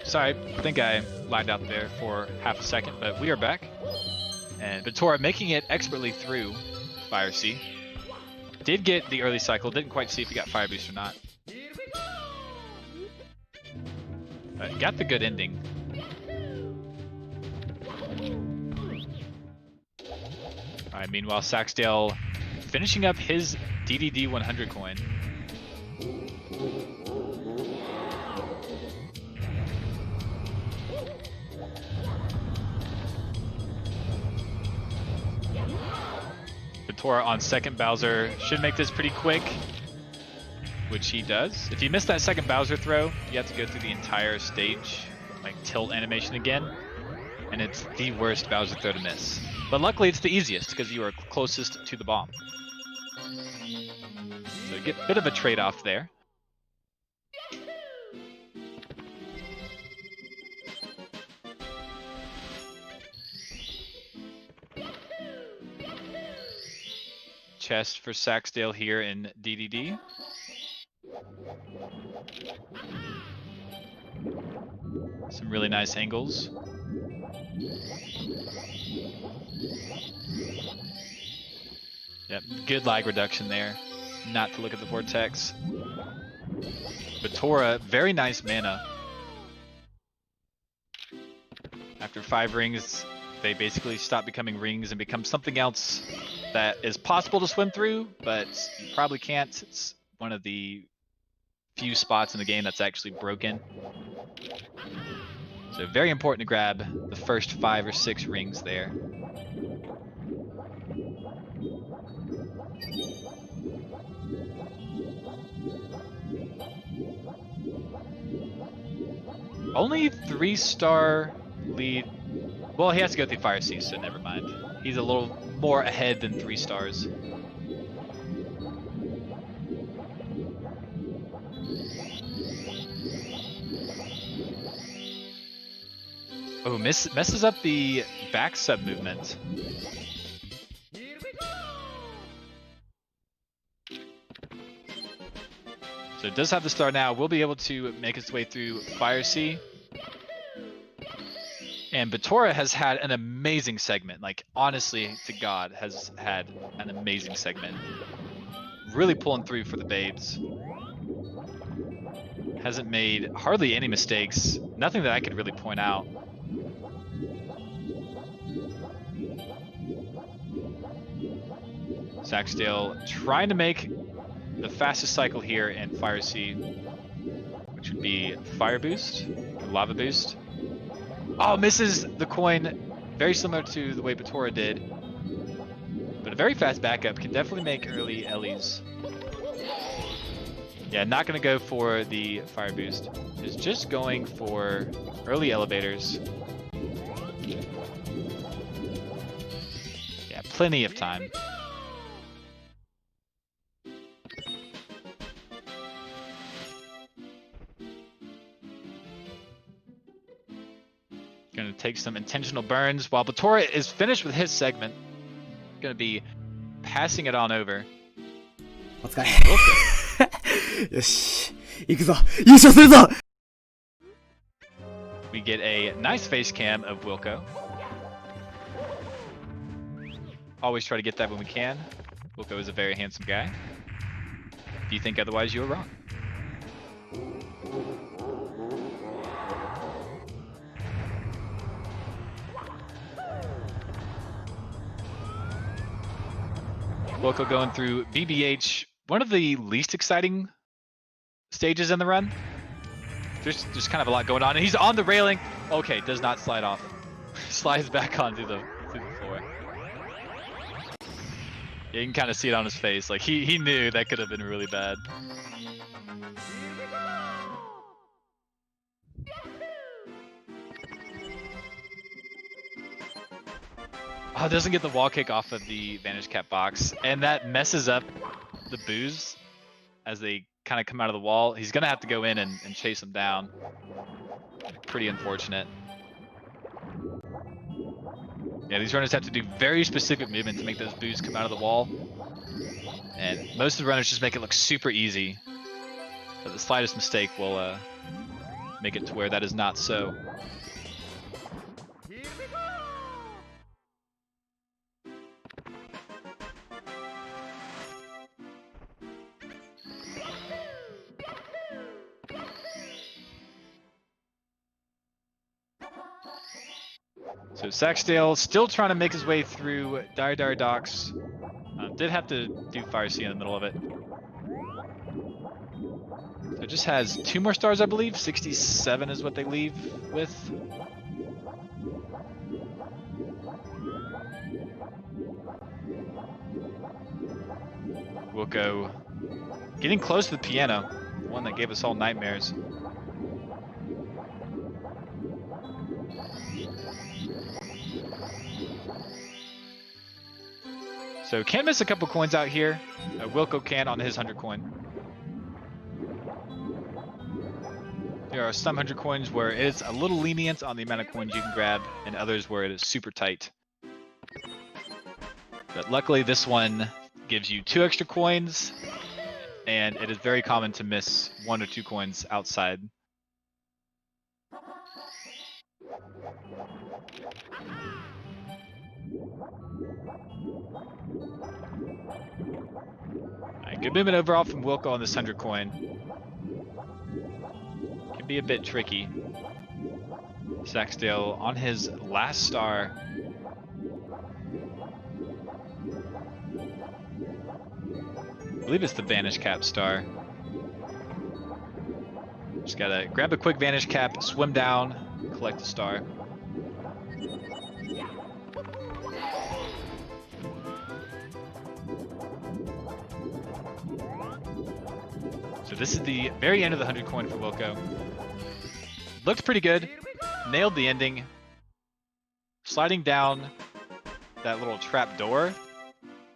Sorry, I think I lagged out there for half a second, but we are back. And Batora making it expertly through Fire-C. Did get the early cycle, didn't quite see if he got Fire Boost or not. But got the good ending. Alright, meanwhile, Saxdale finishing up his DDD 100 coin. Batora on second Bowser should make this pretty quick, which he does. If you miss that second Bowser throw, you have to go through the entire stage, like tilt animation again, and it's the worst Bowser throw to miss. But luckily it's the easiest because you are closest to the bomb. So you get a bit of a trade-off there. Chest for Saxdale here in DDD. Some really nice angles. Yep, good lag reduction there. Not to look at the vortex. Batora, very nice mana. After 5 rings, they basically stop becoming rings and become something else that is possible to swim through, but you probably can't. It's one of the few spots in the game that's actually broken. So very important to grab the first 5 or 6 rings there. Only 3-star lead. Well, he has to go through Fire Sea, so never mind. He's a little more ahead than 3 stars. Oh, messes up the back sub movement. So it does have the star now. We'll be able to make its way through Fire Sea. And Batora has had an amazing segment. Like, honestly, to God, has had an amazing segment. Really pulling through for the Babes. Hasn't made hardly any mistakes. Nothing that I could really point out. Saxdale trying to make the fastest cycle here in Fire Sea, which would be Fire Boost, or Lava Boost. Oh, misses the coin, very similar to the way Batora did. But a very fast backup can definitely make early Ellies. Yeah, not going to go for the Fire Boost. Is just going for early elevators. Yeah, plenty of time. Going to take some intentional burns while Batora is finished with his segment. Going to be passing it on over. お疲れ。よし、行くぞ。優勝するぞ。 We get a nice face cam of Wilco. Always try to get that when we can. Wilco is a very handsome guy. If you think otherwise, you are wrong. Wilco going through BBH, one of the least exciting stages in the run. There's just kind of a lot going on, and he's on the railing. Okay, does not slide off. Slides back onto the floor. Yeah, you can kind of see it on his face. Like he knew that could have been really bad. Oh, doesn't get the wall kick off of the Vanish Cap box, and that messes up the booze as they kind of come out of the wall. He's gonna have to go in and chase them down. Pretty unfortunate. Yeah, these runners have to do very specific movement to make those booze come out of the wall. And most of the runners just make it look super easy. But the slightest mistake will make it to where that is not so. So Saxdale still trying to make his way through Dire Docks. Did have to do Fire Sea in the middle of it. So it just has 2 more stars, I believe. 67 is what they leave with. Wilco getting close to the piano, the one that gave us all nightmares. So can't miss a couple coins out here. Wilco can on his 100 coin. There are some 100 coins where it is a little lenient on the amount of coins you can grab, and others where it is super tight. But luckily this one gives you 2 extra coins, and it is very common to miss 1 or 2 coins outside. Alright, good movement overall from Wilco on this 100 coin. Can be a bit tricky. Saxdale on his last star. I believe it's the Vanish Cap star. Just gotta grab a quick Vanish Cap, swim down, collect the star. So this is the very end of the 100 coin for Wilco. Looked pretty good. Nailed the ending. Sliding down that little trap door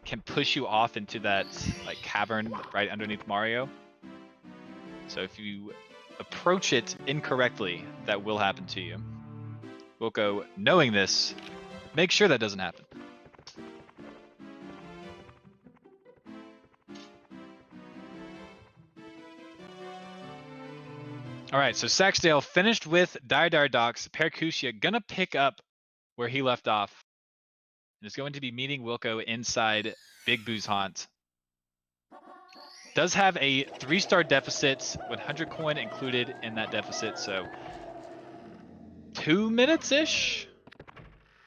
can push you off into that like cavern right underneath Mario. So if you approach it incorrectly, that will happen to you. Wilco, knowing this, make sure that doesn't happen. All right, so Saxdale finished with Dire Docks. Percusia gonna pick up where he left off. And is going to be meeting Wilco inside Big Boo's Haunt. Does have a 3-star deficit, 100 coin included in that deficit, so 2 minutes-ish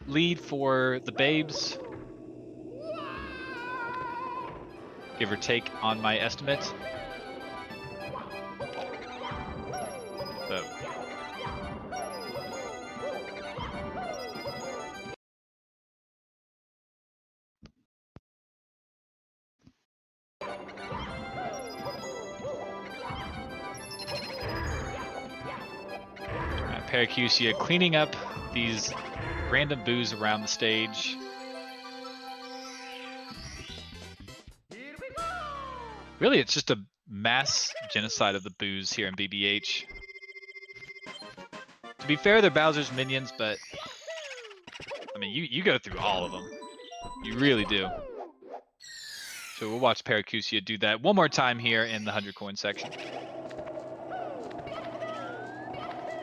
lead for the Babes. Give or take on my estimate. So. Percusia cleaning up these random boos around the stage. Really, it's just a mass genocide of the boos here in BBH. To be fair, they're Bowser's minions, but I mean, you go through all of them. You really do. So we'll watch Percusia do that one more time here in the 100 coin section.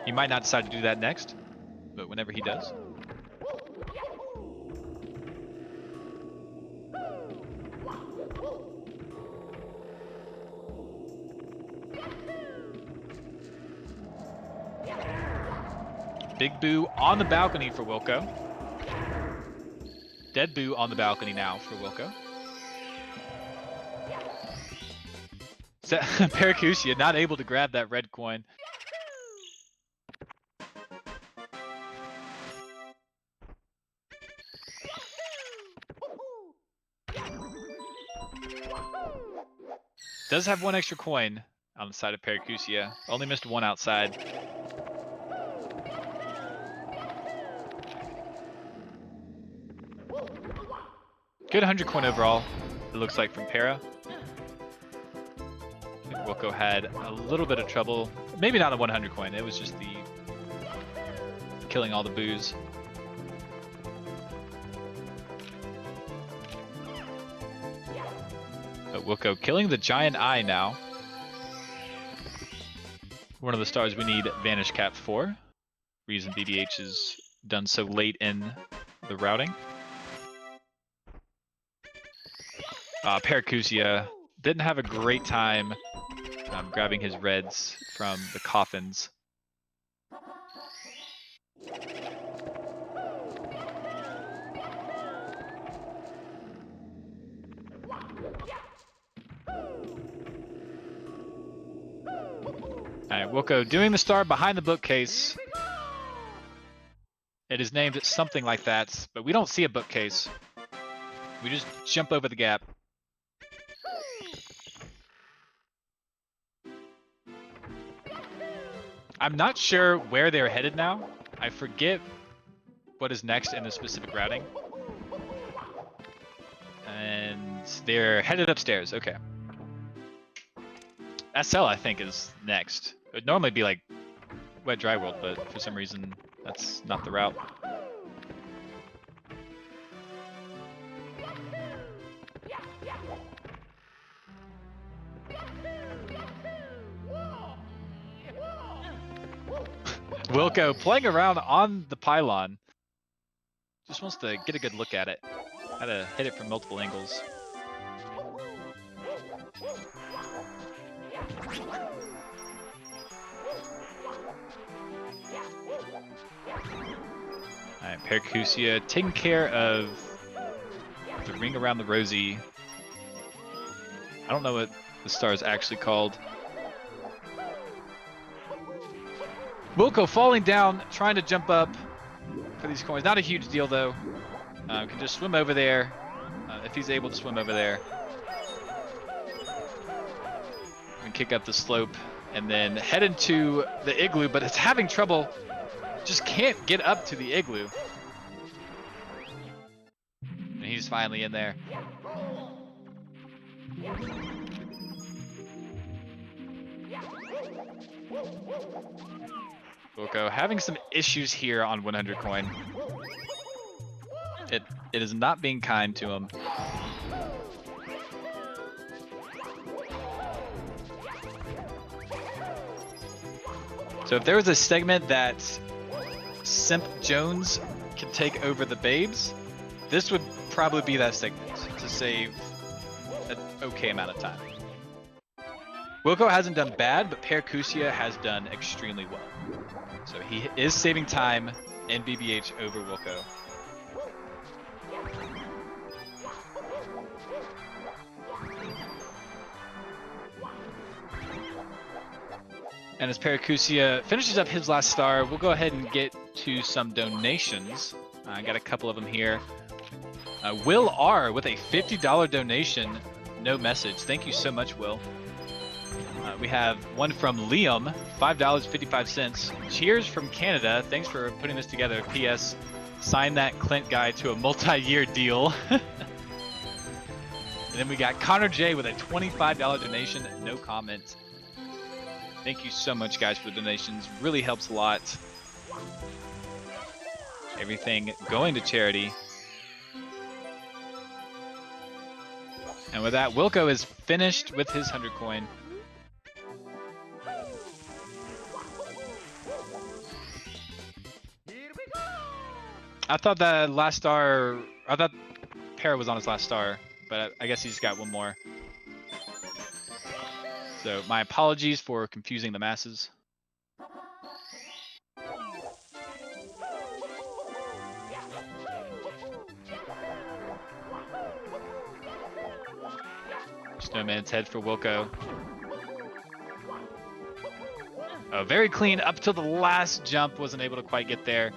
He might not decide to do that next, but whenever he does. Big Boo on the balcony for Wilco. Dead Boo on the balcony now for Wilco. Percusia not able to grab that red coin. Does have 1 extra coin on the side of Percusia. Only missed 1 outside. Good 100 coin overall, it looks like, from Para. I think Wilco had a little bit of trouble. Maybe not a 100 coin, it was just the killing all the boos. But Wilco killing the giant eye now. One of the stars we need Vanish Cap for. Reason BBH is done so late in the routing. Percusia didn't have a great time grabbing his reds from the coffins. Alright, Wilco doing the star behind the bookcase. It is named something like that, but we don't see a bookcase. We just jump over the gap. I'm not sure where they're headed now. I forget what is next in the specific routing. And they're headed upstairs. Okay. SL, I think, is next. It would normally be like Wet Dry World, but for some reason, that's not the route. Wilco playing around on the pylon. Just wants to get a good look at it. How to hit it from multiple angles. Alright, Paracusia taking care of the ring around the rosy. I don't know what the star is actually called. Wilco falling down, trying to jump up for these coins. Not a huge deal though. Can just swim over there if he's able to swim over there. And kick up the slope and then head into the igloo, but it's having trouble. Just can't get up to the igloo. And he's finally in there. Wilco having some issues here on 100 coin. It is not being kind to him. So if there was a segment that SimpJones can take over the babes, this would probably be that segment to save an okay amount of time. Wilco hasn't done bad, but Paracusia has done extremely well. So he is saving time in BBH over Wilco. And as Paracusia finishes up his last star, we'll go ahead and get to some donations. I got a couple of them here. Will R with a $50 donation, no message. Thank you so much, Will. We have one from Liam, $5.55. Cheers from Canada. Thanks for putting this together. P.S. Sign that Clint guy to a multi-year deal. And then we got Connor J with a $25 donation, no comment. Thank you so much, guys, for the donations. Really helps a lot. Everything going to charity. And with that, Wilco is finished with his 100 coin. I thought that last star, I thought Para was on his last star, but I guess he's got one more. So my apologies for confusing the masses. Snowman's head for Wilco. Oh, very clean up till the last jump. Wasn't able to quite get there.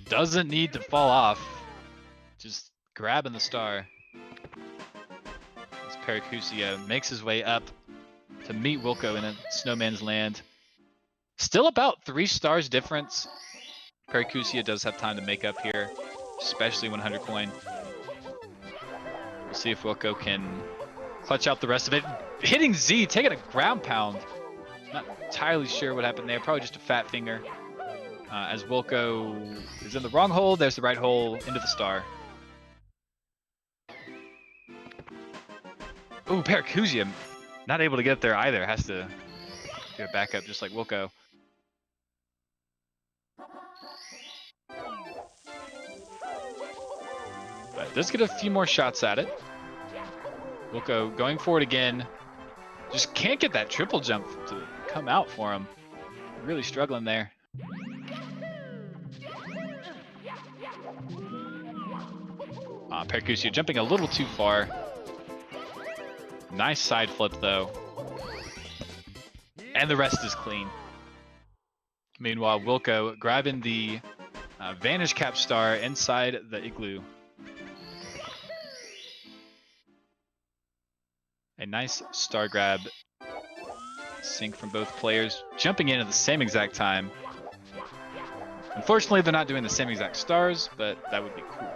Doesn't need to fall off. Just grabbing the star. As Paracusia makes his way up to meet Wilco in a Snowman's land. Still about 3 stars difference. Paracusia does have time to make up here, especially 100 coin. We'll see if Wilco can clutch out the rest of it. Hitting Z, taking a ground pound. Not entirely sure what happened there. Probably just a fat finger. As Wilco is in the wrong hole, there's the right hole into the star. Ooh, Paracusia not able to get there either. Has to do a backup just like Wilco. But does get a few more shots at it. Wilco going for it again. Just can't get that triple jump to come out for him. Really struggling there. Paracusia jumping a little too far. Nice side flip though. And the rest is clean. Meanwhile, Wilco grabbing the Vanish Cap star inside the igloo. A nice star grab. Sync from both players. Jumping in at the same exact time. Unfortunately, they're not doing the same exact stars, but that would be cool.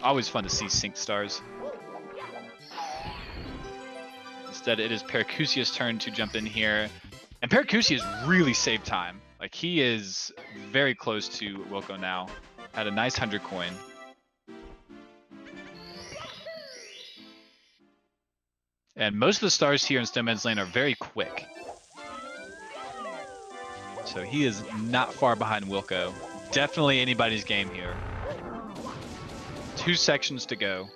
Always fun to see synced stars. Instead, it is Paracusia's turn to jump in here. And Paracusia has really saved time. Like, he is very close to Wilco now. Had a nice 100 coin. And most of the stars here in Snowman's Lane are very quick. So he is not far behind Wilco. Definitely anybody's game here. 2 sections to go.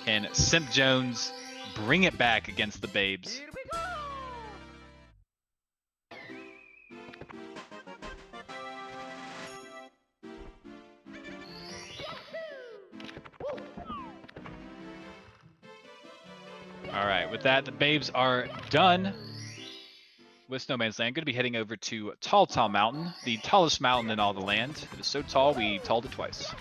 Can SimpJones bring it back against the Babes? Alright, with that, the Babes are done with Snowman's Land. Going to be heading over to Tall Mountain, the tallest mountain in all the land. It is so tall, we talled it twice.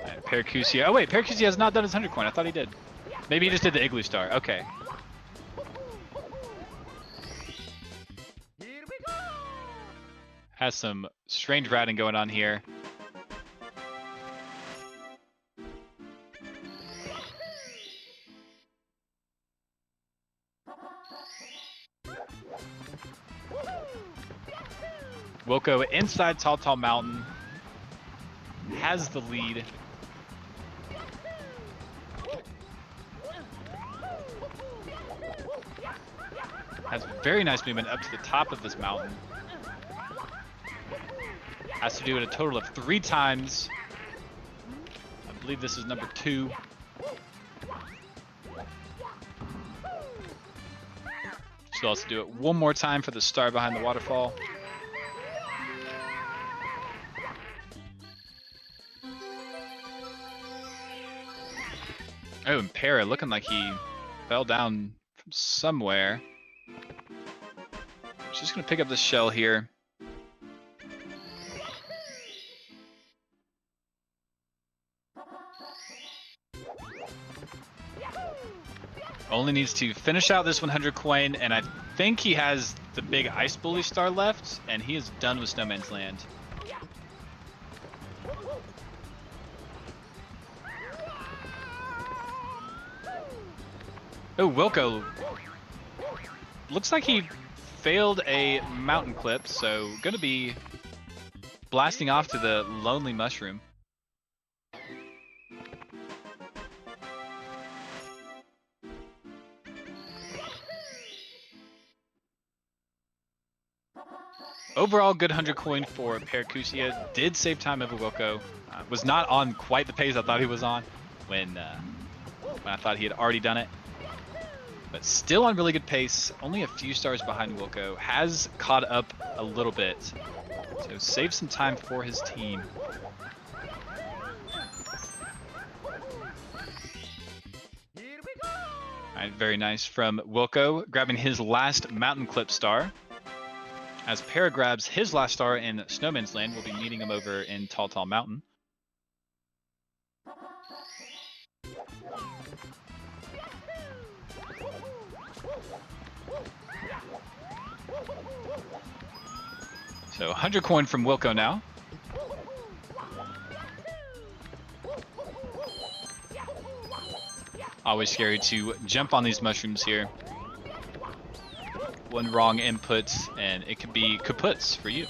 And Paracusia. Oh wait, Paracusia has not done his 100 coin. I thought he did. Maybe he just did the Igloo Star. Okay. Has some strange routing going on here. Wilco inside Tall Mountain has the lead. Has very nice movement up to the top of this mountain. Has to do it a total of 3 times. I believe this is number 2. Still has to do it one more time for the star behind the waterfall. Oh, and Para looking like he fell down from somewhere. Just gonna pick up this shell here. Only needs to finish out this 100 coin, and I think he has the big ice bully star left, and he is done with Snowman's Land. Oh, Wilco. Looks like he failed a mountain clip, so gonna be blasting off to the Lonely Mushroom. Overall, good 100 coin for Paracusia. Did save time over Wilco. Was not on quite the pace I thought he was on when I thought he had already done it. But still on really good pace. Only a few stars behind Wilco. Has caught up a little bit. So save some time for his team. Alright, very nice from Wilco, grabbing his last mountain clip star. As Para grabs his last star in Snowman's Land, we'll be meeting him over in Tall Mountain. So 100 coin from Wilco now. Always scary to jump on these mushrooms here. One wrong input and it could be kaputs for you.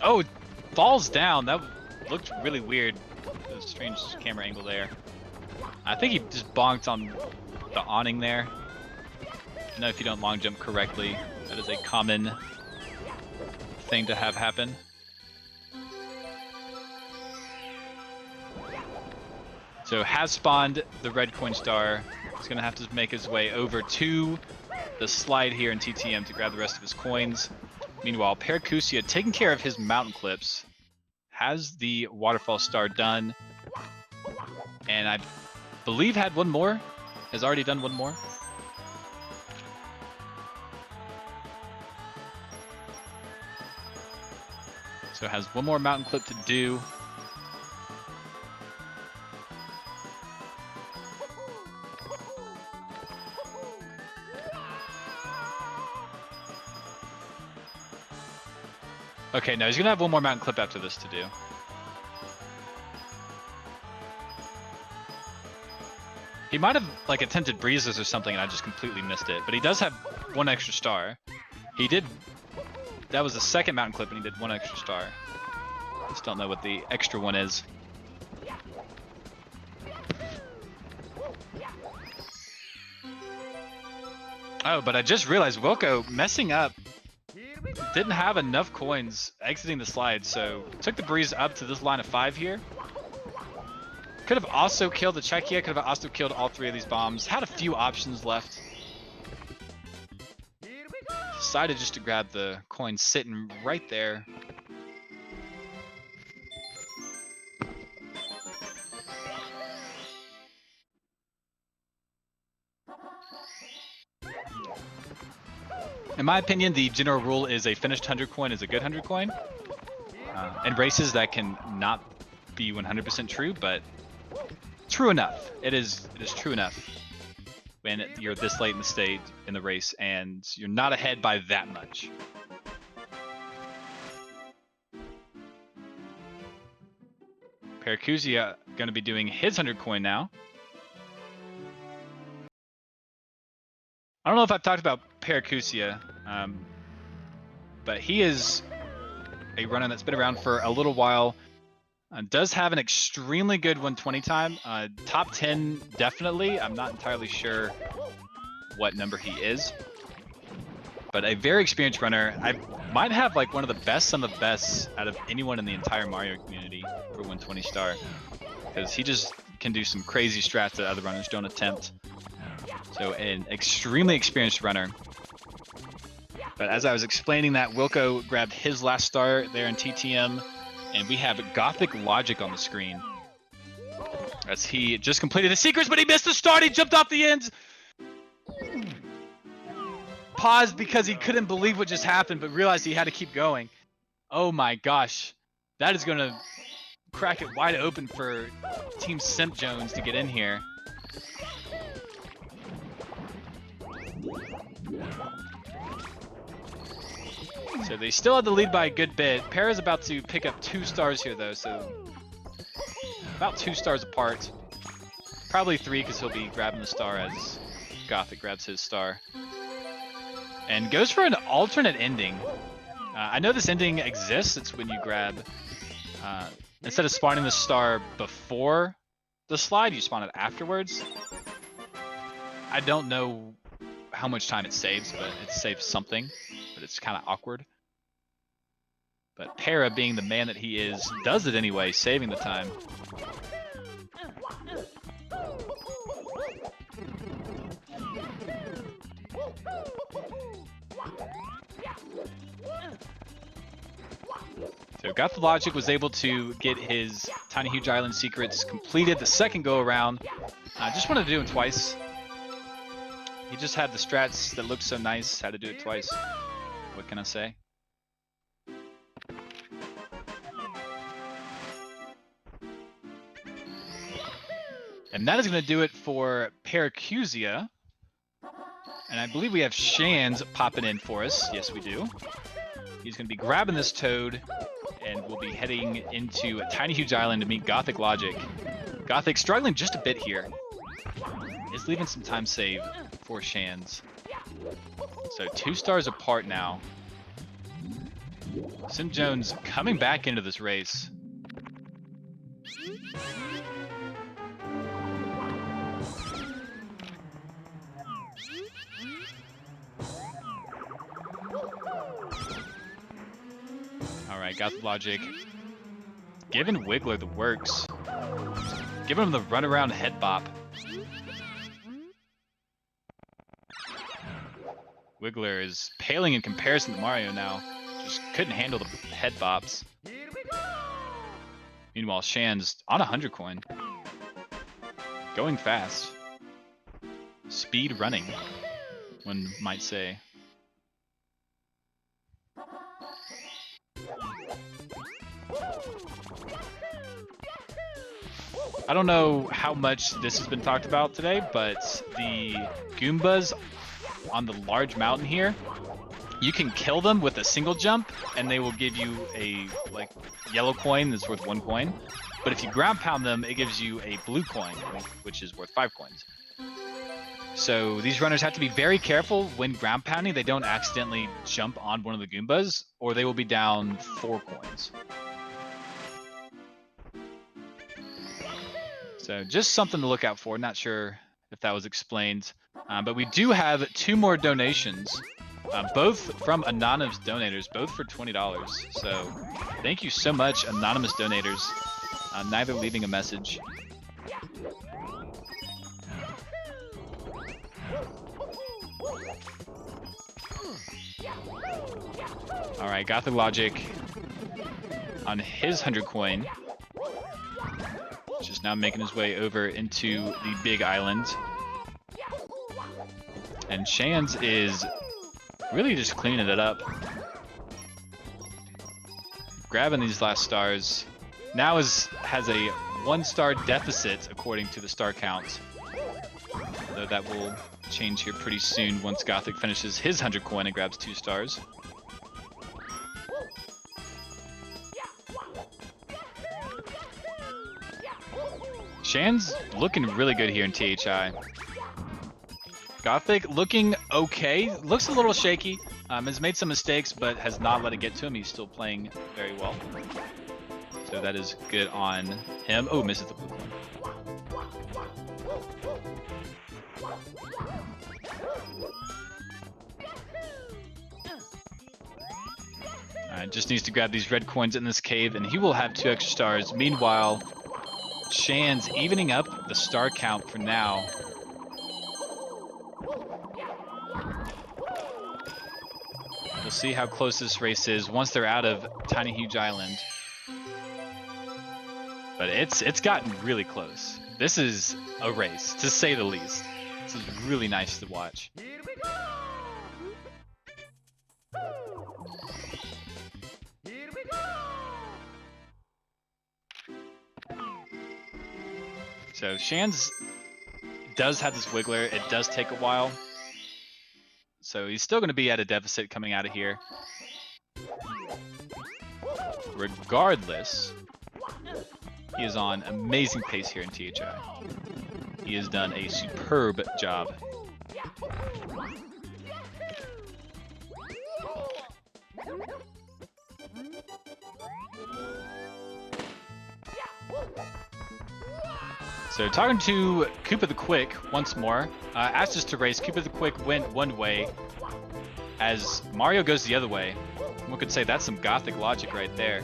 Oh, it falls down. That looked really weird. A strange camera angle there. I think he just bonked on the awning there. I know if you don't long jump correctly, that is a common thing to have happen. So has spawned the red coin star. He's gonna have to make his way over to the slide here in TTM to grab the rest of his coins. Meanwhile, Paracusia taking care of his mountain clips, has the waterfall star done, and I believe had one more, has already done one more. So has one more mountain clip to do. Okay, no, he's gonna have one more mountain clip after this to do. He might have like attempted breezes or something and I just completely missed it, but he does have one extra star. He did, that was the second mountain clip and he did one extra star. Just don't know what the extra one is. Oh, but I just realized Wilco messing up, didn't have enough coins exiting the slide, so took the breeze up to this line of 5 here. Could have also killed the Czechia, could have also killed all 3 of these bombs. Had a few options left. Decided just to grab the coin sitting right there. In my opinion, the general rule is a finished 100 coin is a good 100 coin. In races that can not be 100% true, but true enough. It is true enough when you're this late in the stage in the race and you're not ahead by that much. Percusia going to be doing his 100 coin now. I don't know if I've talked about Percusia, but he is a runner that's been around for a little while. Does have an extremely good 120 time. Top 10 definitely. I'm not entirely sure what number he is. But a very experienced runner. I might have like one of the best, some of the best out of anyone in the entire Mario community for 120 star. Because he just can do some crazy strats that other runners don't attempt. So an extremely experienced runner. But as I was explaining that, Wilco grabbed his last star there in TTM. And we have Gothic Logic on the screen. As he just completed the secrets, but he missed the start. He jumped off the ends. Paused because he couldn't believe what just happened, but realized he had to keep going. Oh my gosh. That is going to crack it wide open for Team SimpJones to get in here. So they still have the lead by a good bit. Para's about to pick up 2 stars here though, so about 2 stars apart. Probably 3 because he'll be grabbing the star as Gothic grabs his star. And goes for an alternate ending. I know this ending exists. It's when you grab, instead of spawning the star before the slide, you spawn it afterwards. I don't know how much time it saves, but it saves something. But it's kind of awkward. But Para, being the man that he is, does it anyway, saving the time. So Gothic Logic was able to get his Tiny Huge Island secrets completed the second go around. I just wanted to do it twice. He just had the strats that looked so nice, had to do it twice. What can I say? And that is going to do it for Percusia. And I believe we have Shans popping in for us. Yes, we do. He's going to be grabbing this toad, and we'll be heading into Tiny Huge Island to meet Gothic Logic. Gothic struggling just a bit here. Is leaving some time save for Shans. So 2 stars apart now. SimpJones coming back into this race. Alright, Gothic Logic. Giving Wiggler the works. Giving him the runaround head bop. Wiggler is paling in comparison to Mario now. Just couldn't handle the head bops. Meanwhile, Shan's on 100 coin. Going fast. Speed running, one might say. I don't know how much this has been talked about today, but the Goombas on the large mountain here you can kill them with a single jump, and they will give you a like yellow coin that's worth 1 coin. But if you ground pound them, it gives you a blue coin, which is worth 5 coins. So these runners have to be very careful when ground pounding. They don't accidentally jump on one of the Goombas, or they will be down 4 coins. So just something to look out for. Not sure if that was explained. But we do have 2 more donations, both from anonymous donators, both for $20. So thank you so much, anonymous donators, neither leaving a message. All right, Gothic Logic on his 100 coin. Just now making his way over into the big island. And Shands is really just cleaning it up. Grabbing these last stars. Now has a 1-star deficit according to the star count. Though that will change here pretty soon once Gothic finishes his 100 coin and grabs 2 stars. Shan's looking really good here in THI. Gothic looking okay. Looks a little shaky. Has made some mistakes, but has not let it get to him. He's still playing very well. So that is good on him. Oh, misses the blue coin. Alright, just needs to grab these red coins in this cave, and he will have 2 extra stars. Meanwhile, Shan's evening up the star count for now. We'll see how close this race is once they're out of Tiny Huge Island. But it's gotten really close. This is a race, to say the least. This is really nice to watch. So Shan's does have this Wiggler. It does take a while. So he's still going to be at a deficit coming out of here. Regardless, he is on amazing pace here in THI. He has done a superb job. So talking to Koopa the Quick once more, asked us to race. Koopa the Quick went one way, as Mario goes the other way. One could say that's some Gothic logic right there.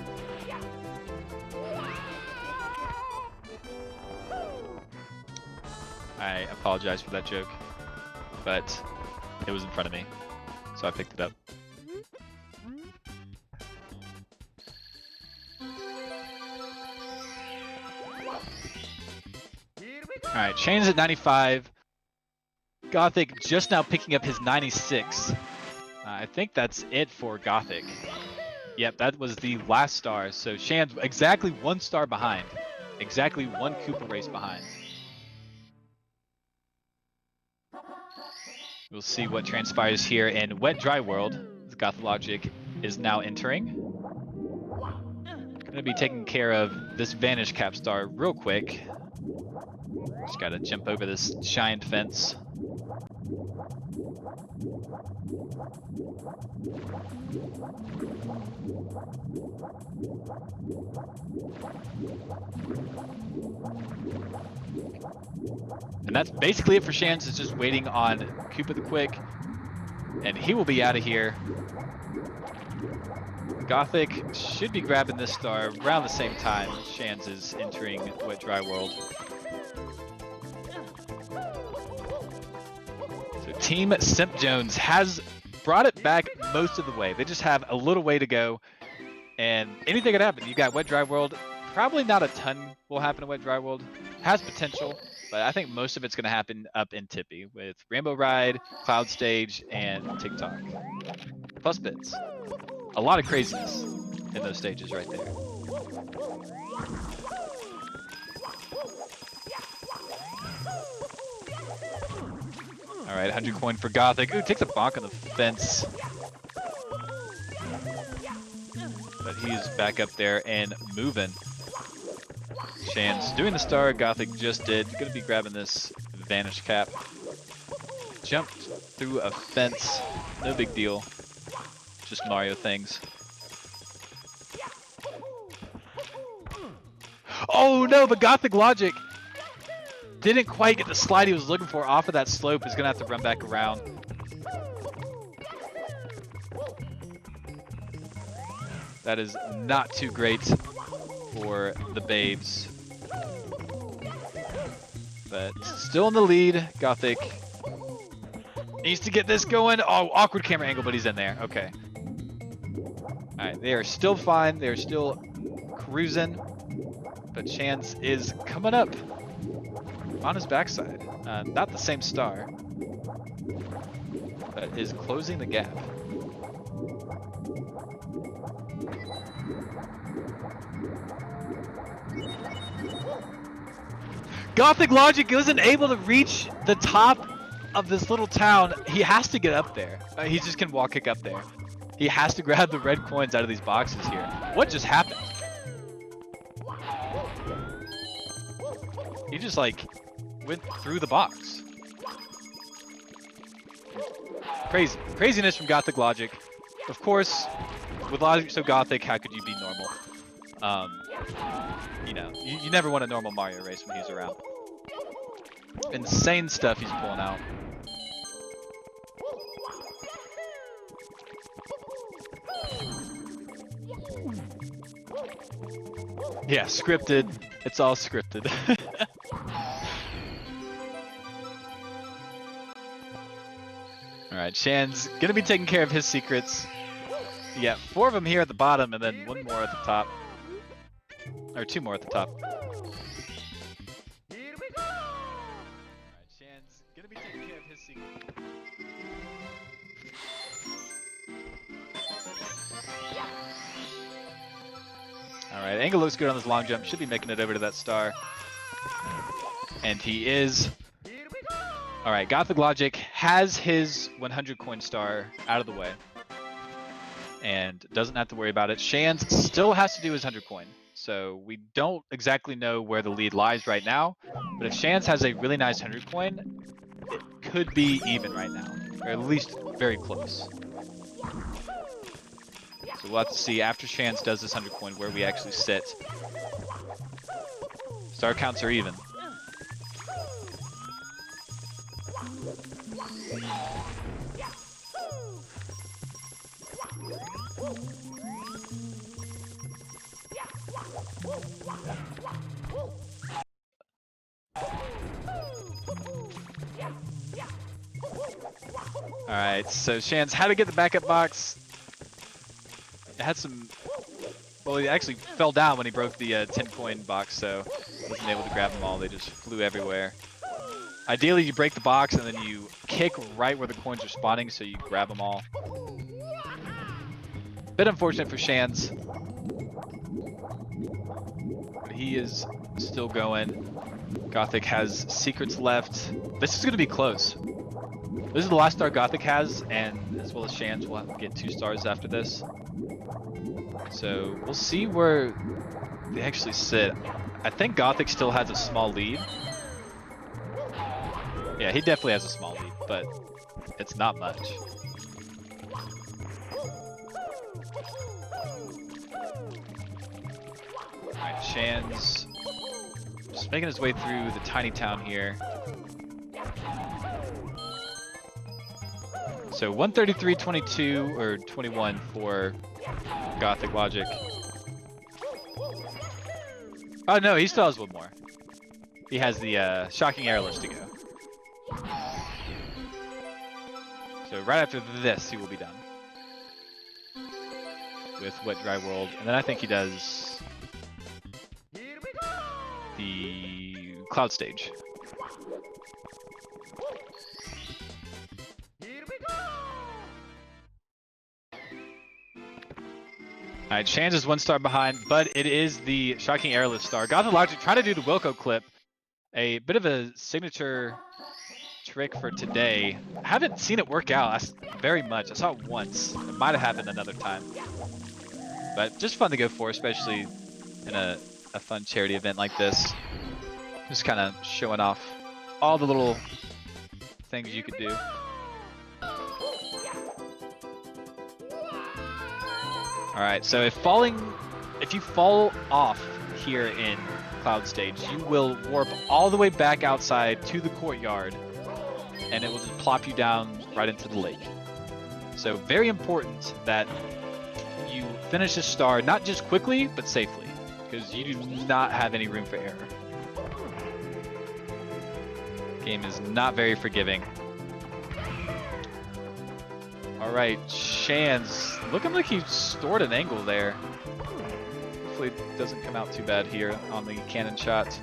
I apologize for that joke, but it was in front of me, so I picked it up. Alright, Shane's at 95. Gothic just now picking up his 96. I think that's it for Gothic. Yep, that was the last star. So Shane's exactly 1 star behind. Exactly 1 Koopa race behind. We'll see what transpires here in Wet Dry World. As Gothic Logic is now entering. Gonna be taking care of this Vanish Cap star real quick. Just gotta jump over this giant fence. And that's basically it for Shans. It's just waiting on Koopa the Quick, and he will be out of here. Gothic should be grabbing this star around the same time Shans is entering Wet Dry World. So Team SimpJones has brought it back most of the way. They just have a little way to go, and anything could happen. You got Wet Dry World. Probably not a ton will happen in Wet Dry World. Has potential, but I think most of it's going to happen up in Tippy with Rainbow Ride, Cloud Stage, and TikTok. Plus bits. A lot of craziness in those stages right there. All right, 100 coin for Gothic. Ooh, takes a bonk on the fence. but he's back up there and moving. Shan's doing the star. Gothic just did. Gonna be grabbing this Vanish Cap. Jumped through a fence. No big deal. Just Mario things. Oh no, but Gothic Logic didn't quite get the slide he was looking for off of that slope. He's gonna have to run back around. That is not too great for the Babes. But still in the lead. Gothic needs to get this going. Oh, awkward camera angle, but he's in there. Okay. Alright, they are still fine. They're still cruising. But Chance is coming up on his backside. Not the same star, but is closing the gap. Gothic Logic isn't able to reach the top of this little town. He has to get up there. He just can wall kick up there. He has to grab the red coins out of these boxes here. What just happened? He just like went through the box. Crazy. Craziness from Gothic Logic. Of course, with Logic so Gothic, how could you be normal? You know, you never want a normal Mario race when he's around. Insane stuff he's pulling out. Yeah, scripted. It's all scripted. Alright, Shan's gonna be taking care of his secrets. Yeah, 4 of them here at the bottom and then 1 more at the top. Or 2 more at the top. Alright, Shan's gonna be taking care of his secrets. Alright, angle looks good on this long jump. Should be making it over to that star. And he is. Alright, Gothic Logic has his 100 coin star out of the way. And doesn't have to worry about it. Shan's still has to do his 100 coin. So we don't exactly know where the lead lies right now. But if Shan's has a really nice 100 coin, it could be even right now. Or at least very close. So we'll have to see after Shan's does this 100 coin where we actually sit. Star counts are even. Alright, so Shan's had to get the backup box. It had some. Well, he actually fell down when he broke the 10 coin box, so wasn't able to grab them all. They just flew everywhere. Ideally, you break the box and then you kick right where the coins are spawning, so you grab them all. Bit unfortunate for Shan's, but he is still going. Gothic has secrets left. This is going to be close. This is the last star Gothic has, and as well as Shan's will have to get 2 stars after this. So we'll see where they actually sit. I think Gothic still has a small lead. Yeah, he definitely has a small lead, but it's not much. Alright, Shan's just making his way through the tiny town here. So 133.22 or 21 for Gothic Logic. Oh no, he still has 1 more. He has the shocking airless to go. So right after this, he will be done with Wet Dry World, and then I think he does the Cloud Stage. Alright, Shan's is 1 star behind, but it is the Shocking Airless star. Gothic Logic trying to do the Wilco clip. A bit of a signature trick for today. I haven't seen it work out very much. I saw it once. It might have happened another time. But just fun to go for, especially in a fun charity event like this. Just kind of showing off all the little things you could do. Alright, so if you fall off here in Cloud Stage, you will warp all the way back outside to the courtyard, and it will just plop you down right into the lake. So very important that you finish this star not just quickly, but safely, because you do not have any room for error. Game is not very forgiving. Alright, Shan's looking like he stored an angle there. Hopefully it doesn't come out too bad here on the cannon shot.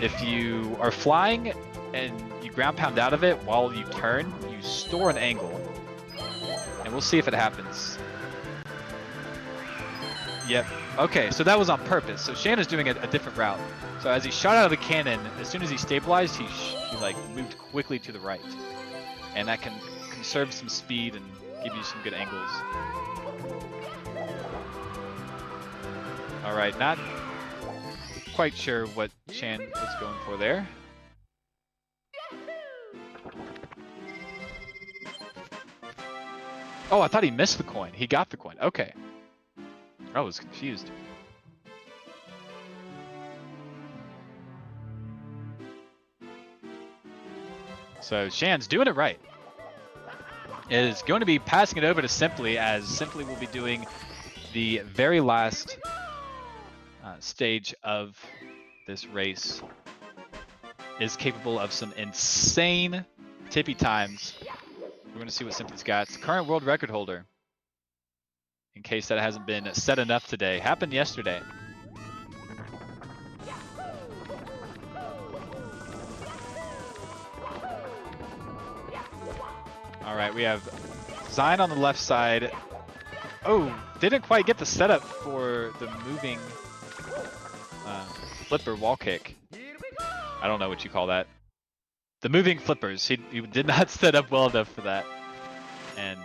If you are flying and you ground pound out of it while you turn, you store an angle. And we'll see if it happens. Yep. Okay, so that was on purpose. So Shan is doing a different route. So as he shot out of the cannon, as soon as he stabilized, he like moved quickly to the right. And that can conserve some speed and give you some good angles. Alright, not quite sure what Shan was going for there. Oh, I thought he missed the coin. He got the coin. Okay. I was confused. So Shan's doing it right. Is going to be passing it over to Simply, as Simply will be doing the very last stage of this race. Is capable of some insane tippy times. We're going to see what Simply's got. It's the current world record holder. In case that hasn't been said enough today. Happened yesterday. Alright, we have Zion on the left side. Oh, didn't quite get the setup for the moving flipper wall kick. I don't know what you call that. The moving flippers. He did not set up well enough for that. And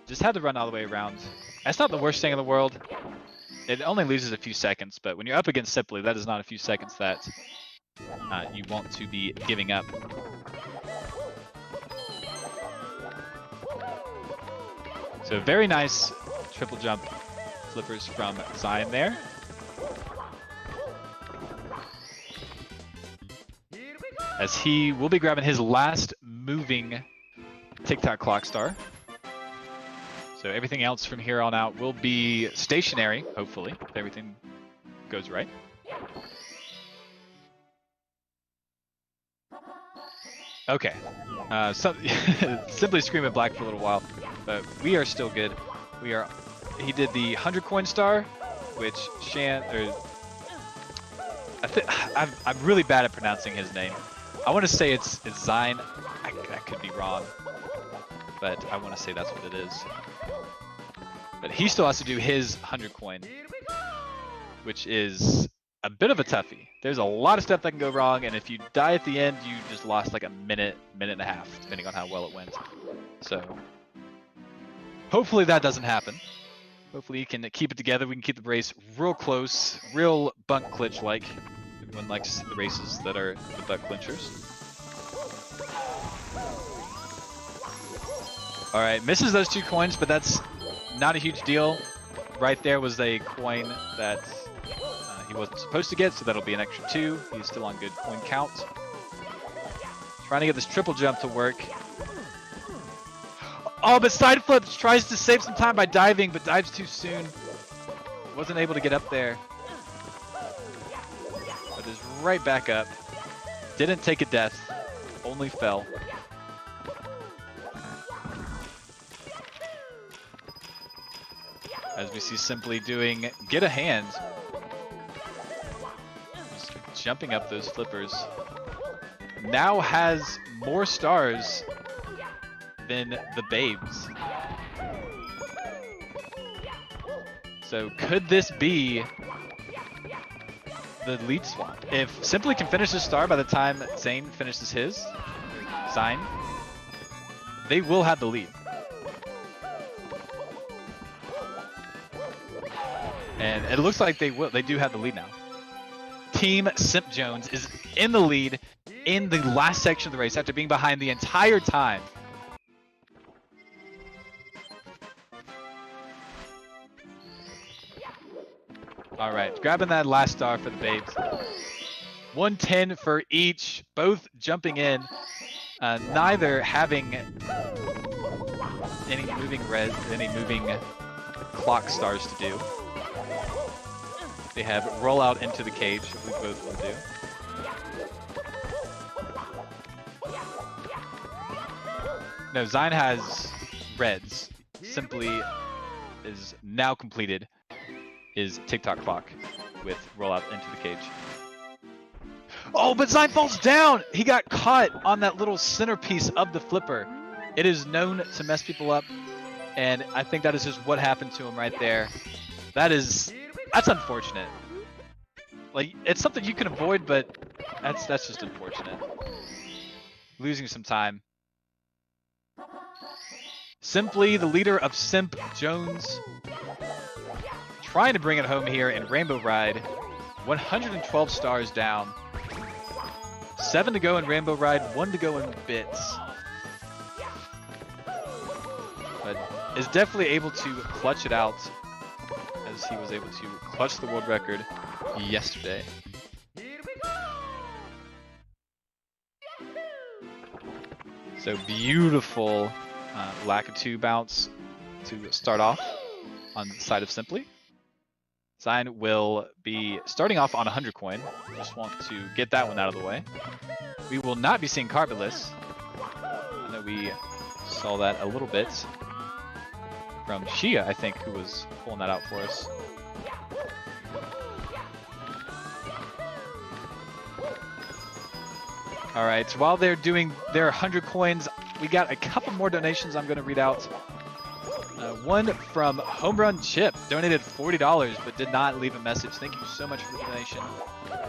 just had to run all the way around. That's not the worst thing in the world. It only loses a few seconds, but when you're up against Simply, that is not a few seconds that you want to be giving up. So very nice triple jump flippers from Zion there. As he will be grabbing his last moving TikTok clock star. So everything else from here on out will be stationary, hopefully, if everything goes right. Okay. Simply screaming black for a little while, but we are still good. He did the 100 coin star, which I'm really bad at pronouncing his name. I want to say it's Zion. I could be wrong, but I want to say that's what it is. But he still has to do his 100 coin, which is a bit of a toughie. There's a lot of stuff that can go wrong, and if you die at the end, you just lost like a minute and a half, depending on how well it went. So hopefully that doesn't happen. Hopefully you can keep it together. We can keep the race real close, real bunk clinch-like. Everyone likes the races that are the butt clinchers. All right, misses those 2 coins, but that's not a huge deal. Right there was a coin that he wasn't supposed to get, so that'll be an extra 2. He's still on good coin count. Trying to get this triple jump to work. Oh, but side flips, tries to save some time by diving, but dives too soon. Wasn't able to get up there. But is right back up. Didn't take a death, only fell. As we see Simply doing get a hand. Just jumping up those flippers. Now has more stars than TheBabes. So could this be the lead swap? If Simply can finish this star by the time Zane finishes his, Zine, they will have the lead. And it looks like they do have the lead now. Team SimpJones is in the lead in the last section of the race after being behind the entire time. All right, grabbing that last star for the babes. 110 for each, both jumping in, neither having any moving clock stars to do. They have roll out into the cage, we both will do. No, Zine has reds. Simply is now completed his TikTok clock with roll out into the cage. Oh, but Zine falls down! He got caught on that little centerpiece of the flipper. It is known to mess people up, and I think that is just what happened to him right there. That's unfortunate. Like, it's something you can avoid, but that's just unfortunate. Losing some time. Simply the leader of SimpJones, trying to bring it home here in Rainbow Ride. 112 stars down. 7 to go in Rainbow Ride, 1 to go in Bits. But is definitely able to clutch it out, as he was able to clutch the world record yesterday. So beautiful Lakitu bounce to start off on the side of Simply. Zine will be starting off on 100 coin. Just want to get that one out of the way. We will not be seeing Carpetless. I know we saw that a little bit from Shia, I think, who was pulling that out for us. All right, so while they're doing their 100 coins, we got a couple more donations I'm going to read out. One from Home Run Chip, donated $40 but did not leave a message. Thank you so much for the donation.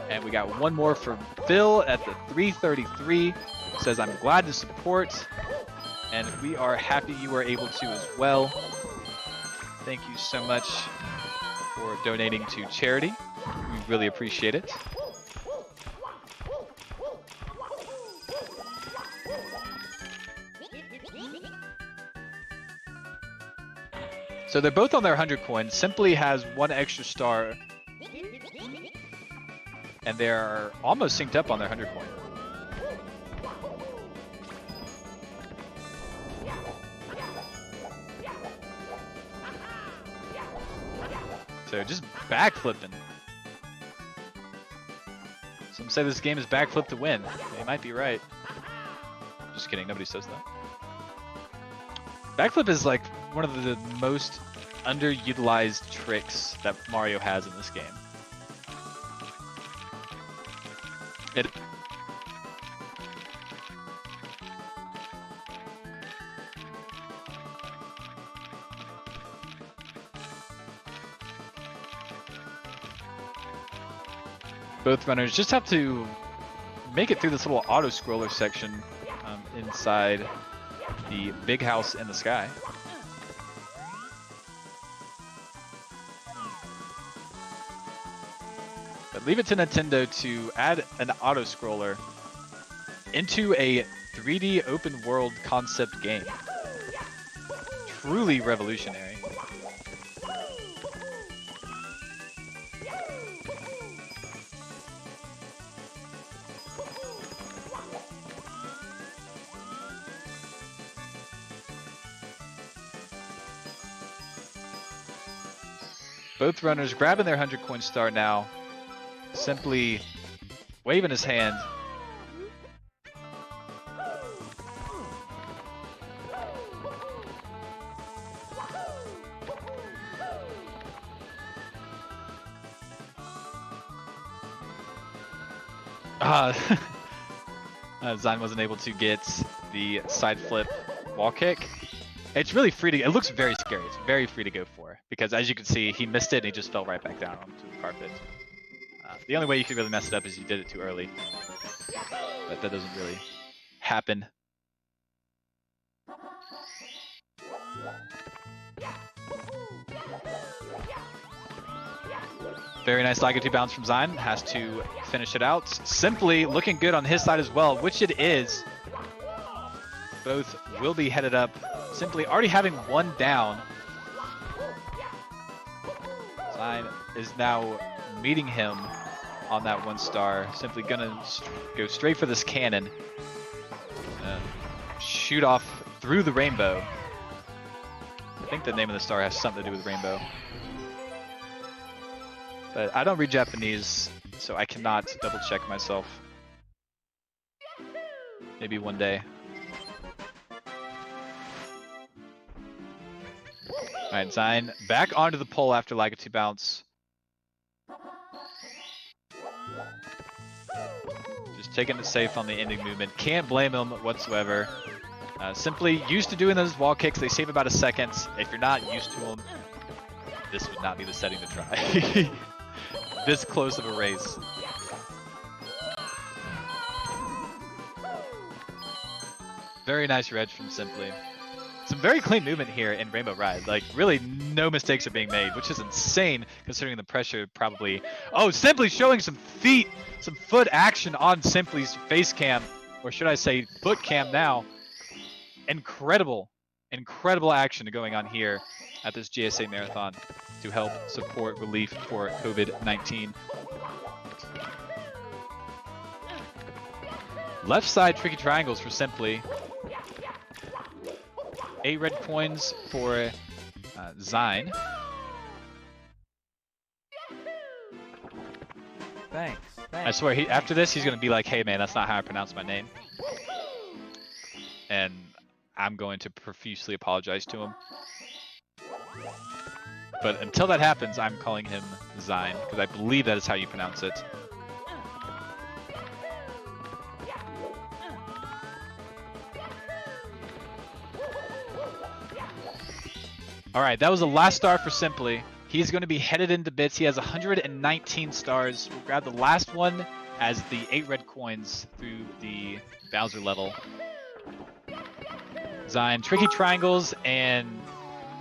And we got one more from Phil at the 333. Says, I'm glad to support, and we are happy you were able to as well. Thank you so much for donating to charity. We really appreciate it. So they're both on their 100 coins. Simply has 1 extra star. And they're almost synced up on their 100 coin. So just backflipping. Some say this game is backflip to win. They might be right. Just kidding, nobody says that. Backflip is like one of the most underutilized tricks that Mario has in this game. Both runners just have to make it through this little auto-scroller section inside the big house in the sky. But leave it to Nintendo to add an auto-scroller into a 3D open world concept game. Truly revolutionary. Both runners grabbing their 100 coin star now. Simply waving his hand. Zine wasn't able to get the side flip wall kick. It's really free to, it looks very scary. It's very free to go for, because as you can see, he missed it and he just fell right back down onto the carpet. The only way you could really mess it up is you did it too early. But that doesn't really happen. Very nice Lago 2 bounce from Zine. Has to finish it out. Simply looking good on his side as well, which it is. Both will be headed up. Simply already having one down. Zine is now meeting him on that 1 star. Simply gonna go straight for this cannon. Shoot off through the rainbow. I think the name of the star has something to do with rainbow. But I don't read Japanese, so I cannot double check myself. Maybe one day. Alright, Zine back onto the pole after Lago 2 bounce. Just taking it safe on the ending movement. Can't blame him whatsoever. Simply used to doing those wall kicks. They save about a second. If you're not used to them, this would not be the setting to try. This close of a race. Very nice reg from Simply. Some very clean movement here in Rainbow Ride. Like, really no mistakes are being made, which is insane considering the pressure probably... Oh, Simply showing some foot action on Simply's face cam. Or should I say foot cam now. Incredible action going on here at this JSA Marathon to help support relief for COVID-19. Left side tricky triangles for Simply. 8 red coins for Zine. Thanks. I swear, after this, he's going to be like, hey man, that's not how I pronounce my name. And I'm going to profusely apologize to him. But until that happens, I'm calling him Zine, because I believe that is how you pronounce it. Alright, that was the last star for Simply. He's going to be headed into bits. He has 119 stars. We'll grab the last one as the 8 red coins through the Bowser level. Zine, tricky triangles and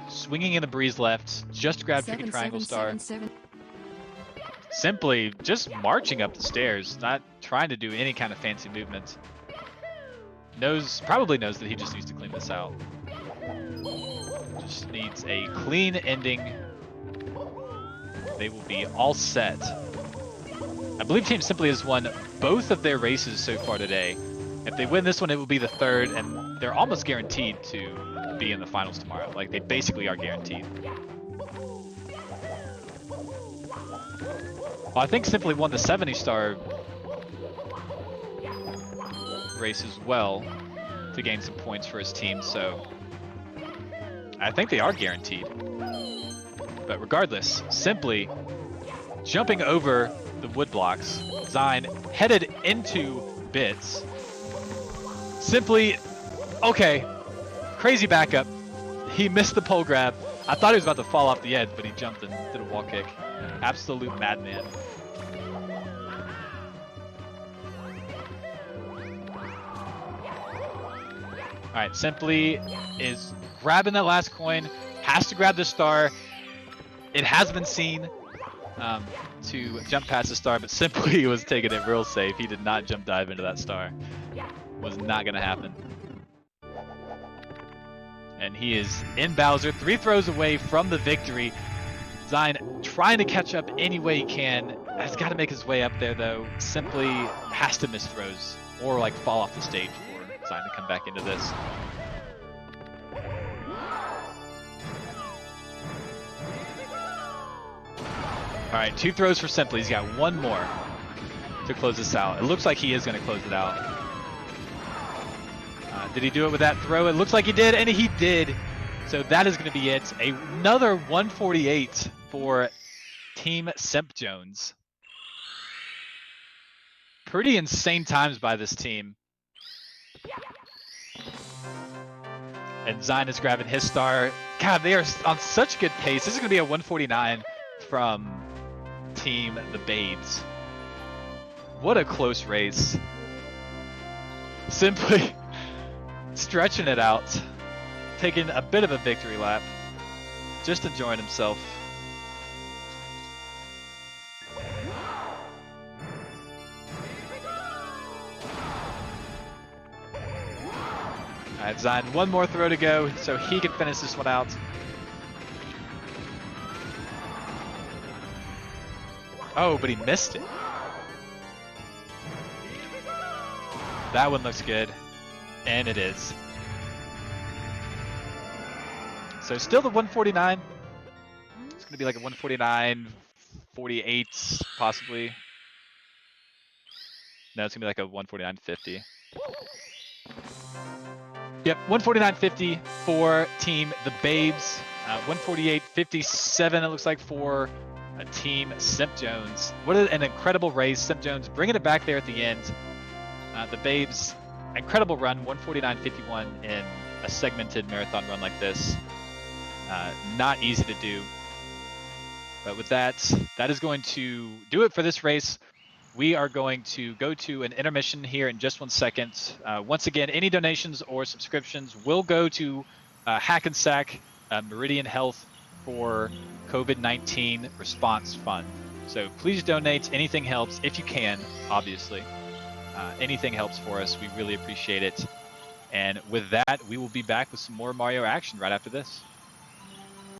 swinging in the breeze left. Just grab tricky triangle star. Simply just marching up the stairs, not trying to do any kind of fancy movement. Probably knows that he just needs to clean this out. Just needs a clean ending. They will be all set. I believe Team Simply has won both of their races so far today. If they win this one, it will be the 3rd, and they're almost guaranteed to be in the finals tomorrow. Like, they basically are guaranteed. Well, I think Simply won the 70-star race as well to gain some points for his team, so I think they are guaranteed. But regardless, Simply jumping over the wood blocks. Zine headed into bits. Simply, okay, crazy backup. He missed the pole grab. I thought he was about to fall off the edge, but he jumped and did a wall kick. Absolute madman. Alright, Simply is grabbing that last coin, has to grab the star. It has been seen to jump past the star, but Simply was taking it real safe. He did not jump dive into that star. Was not going to happen. And he is in Bowser, 3 throws away from the victory. Zine trying to catch up any way he can. Has got to make his way up there though. Simply has to miss throws or like fall off the stage for Zine to come back into this. Alright, 2 throws for Simply. He's got 1 more to close this out. It looks like he is going to close it out. Did he do it with that throw? It looks like he did, and he did. So that is going to be it. Another 148 for Team SimpJones. Pretty insane times by this team. And Zine is grabbing his star. God, they are on such good pace. This is going to be a 149 from Team TheBabes. What a close race. Simply stretching it out, taking a bit of a victory lap, just enjoying himself. All right, Zion, one more throw to go so he can finish this one out. Oh, but he missed it. That one looks good, and it is. So still the 149. It's going to be like a 149, 48 possibly. No, it's going to be like a 149.50. Yep, 149.50 for Team TheBabes. 148.57 it looks like for Team SimpJones. What an incredible race. SimpJones bringing it back there at the end. TheBabes, incredible run, 149.51 in a segmented marathon run like this. Not easy to do. But with that, that is going to do it for this race. We are going to go to an intermission here in just 1 second. Once again, any donations or subscriptions will go to Hackensack Meridian Health for COVID-19 Response Fund. So please donate. Anything helps if you can, obviously. Anything helps for us. We really appreciate it. And with that, we will be back with some more Mario action right after this.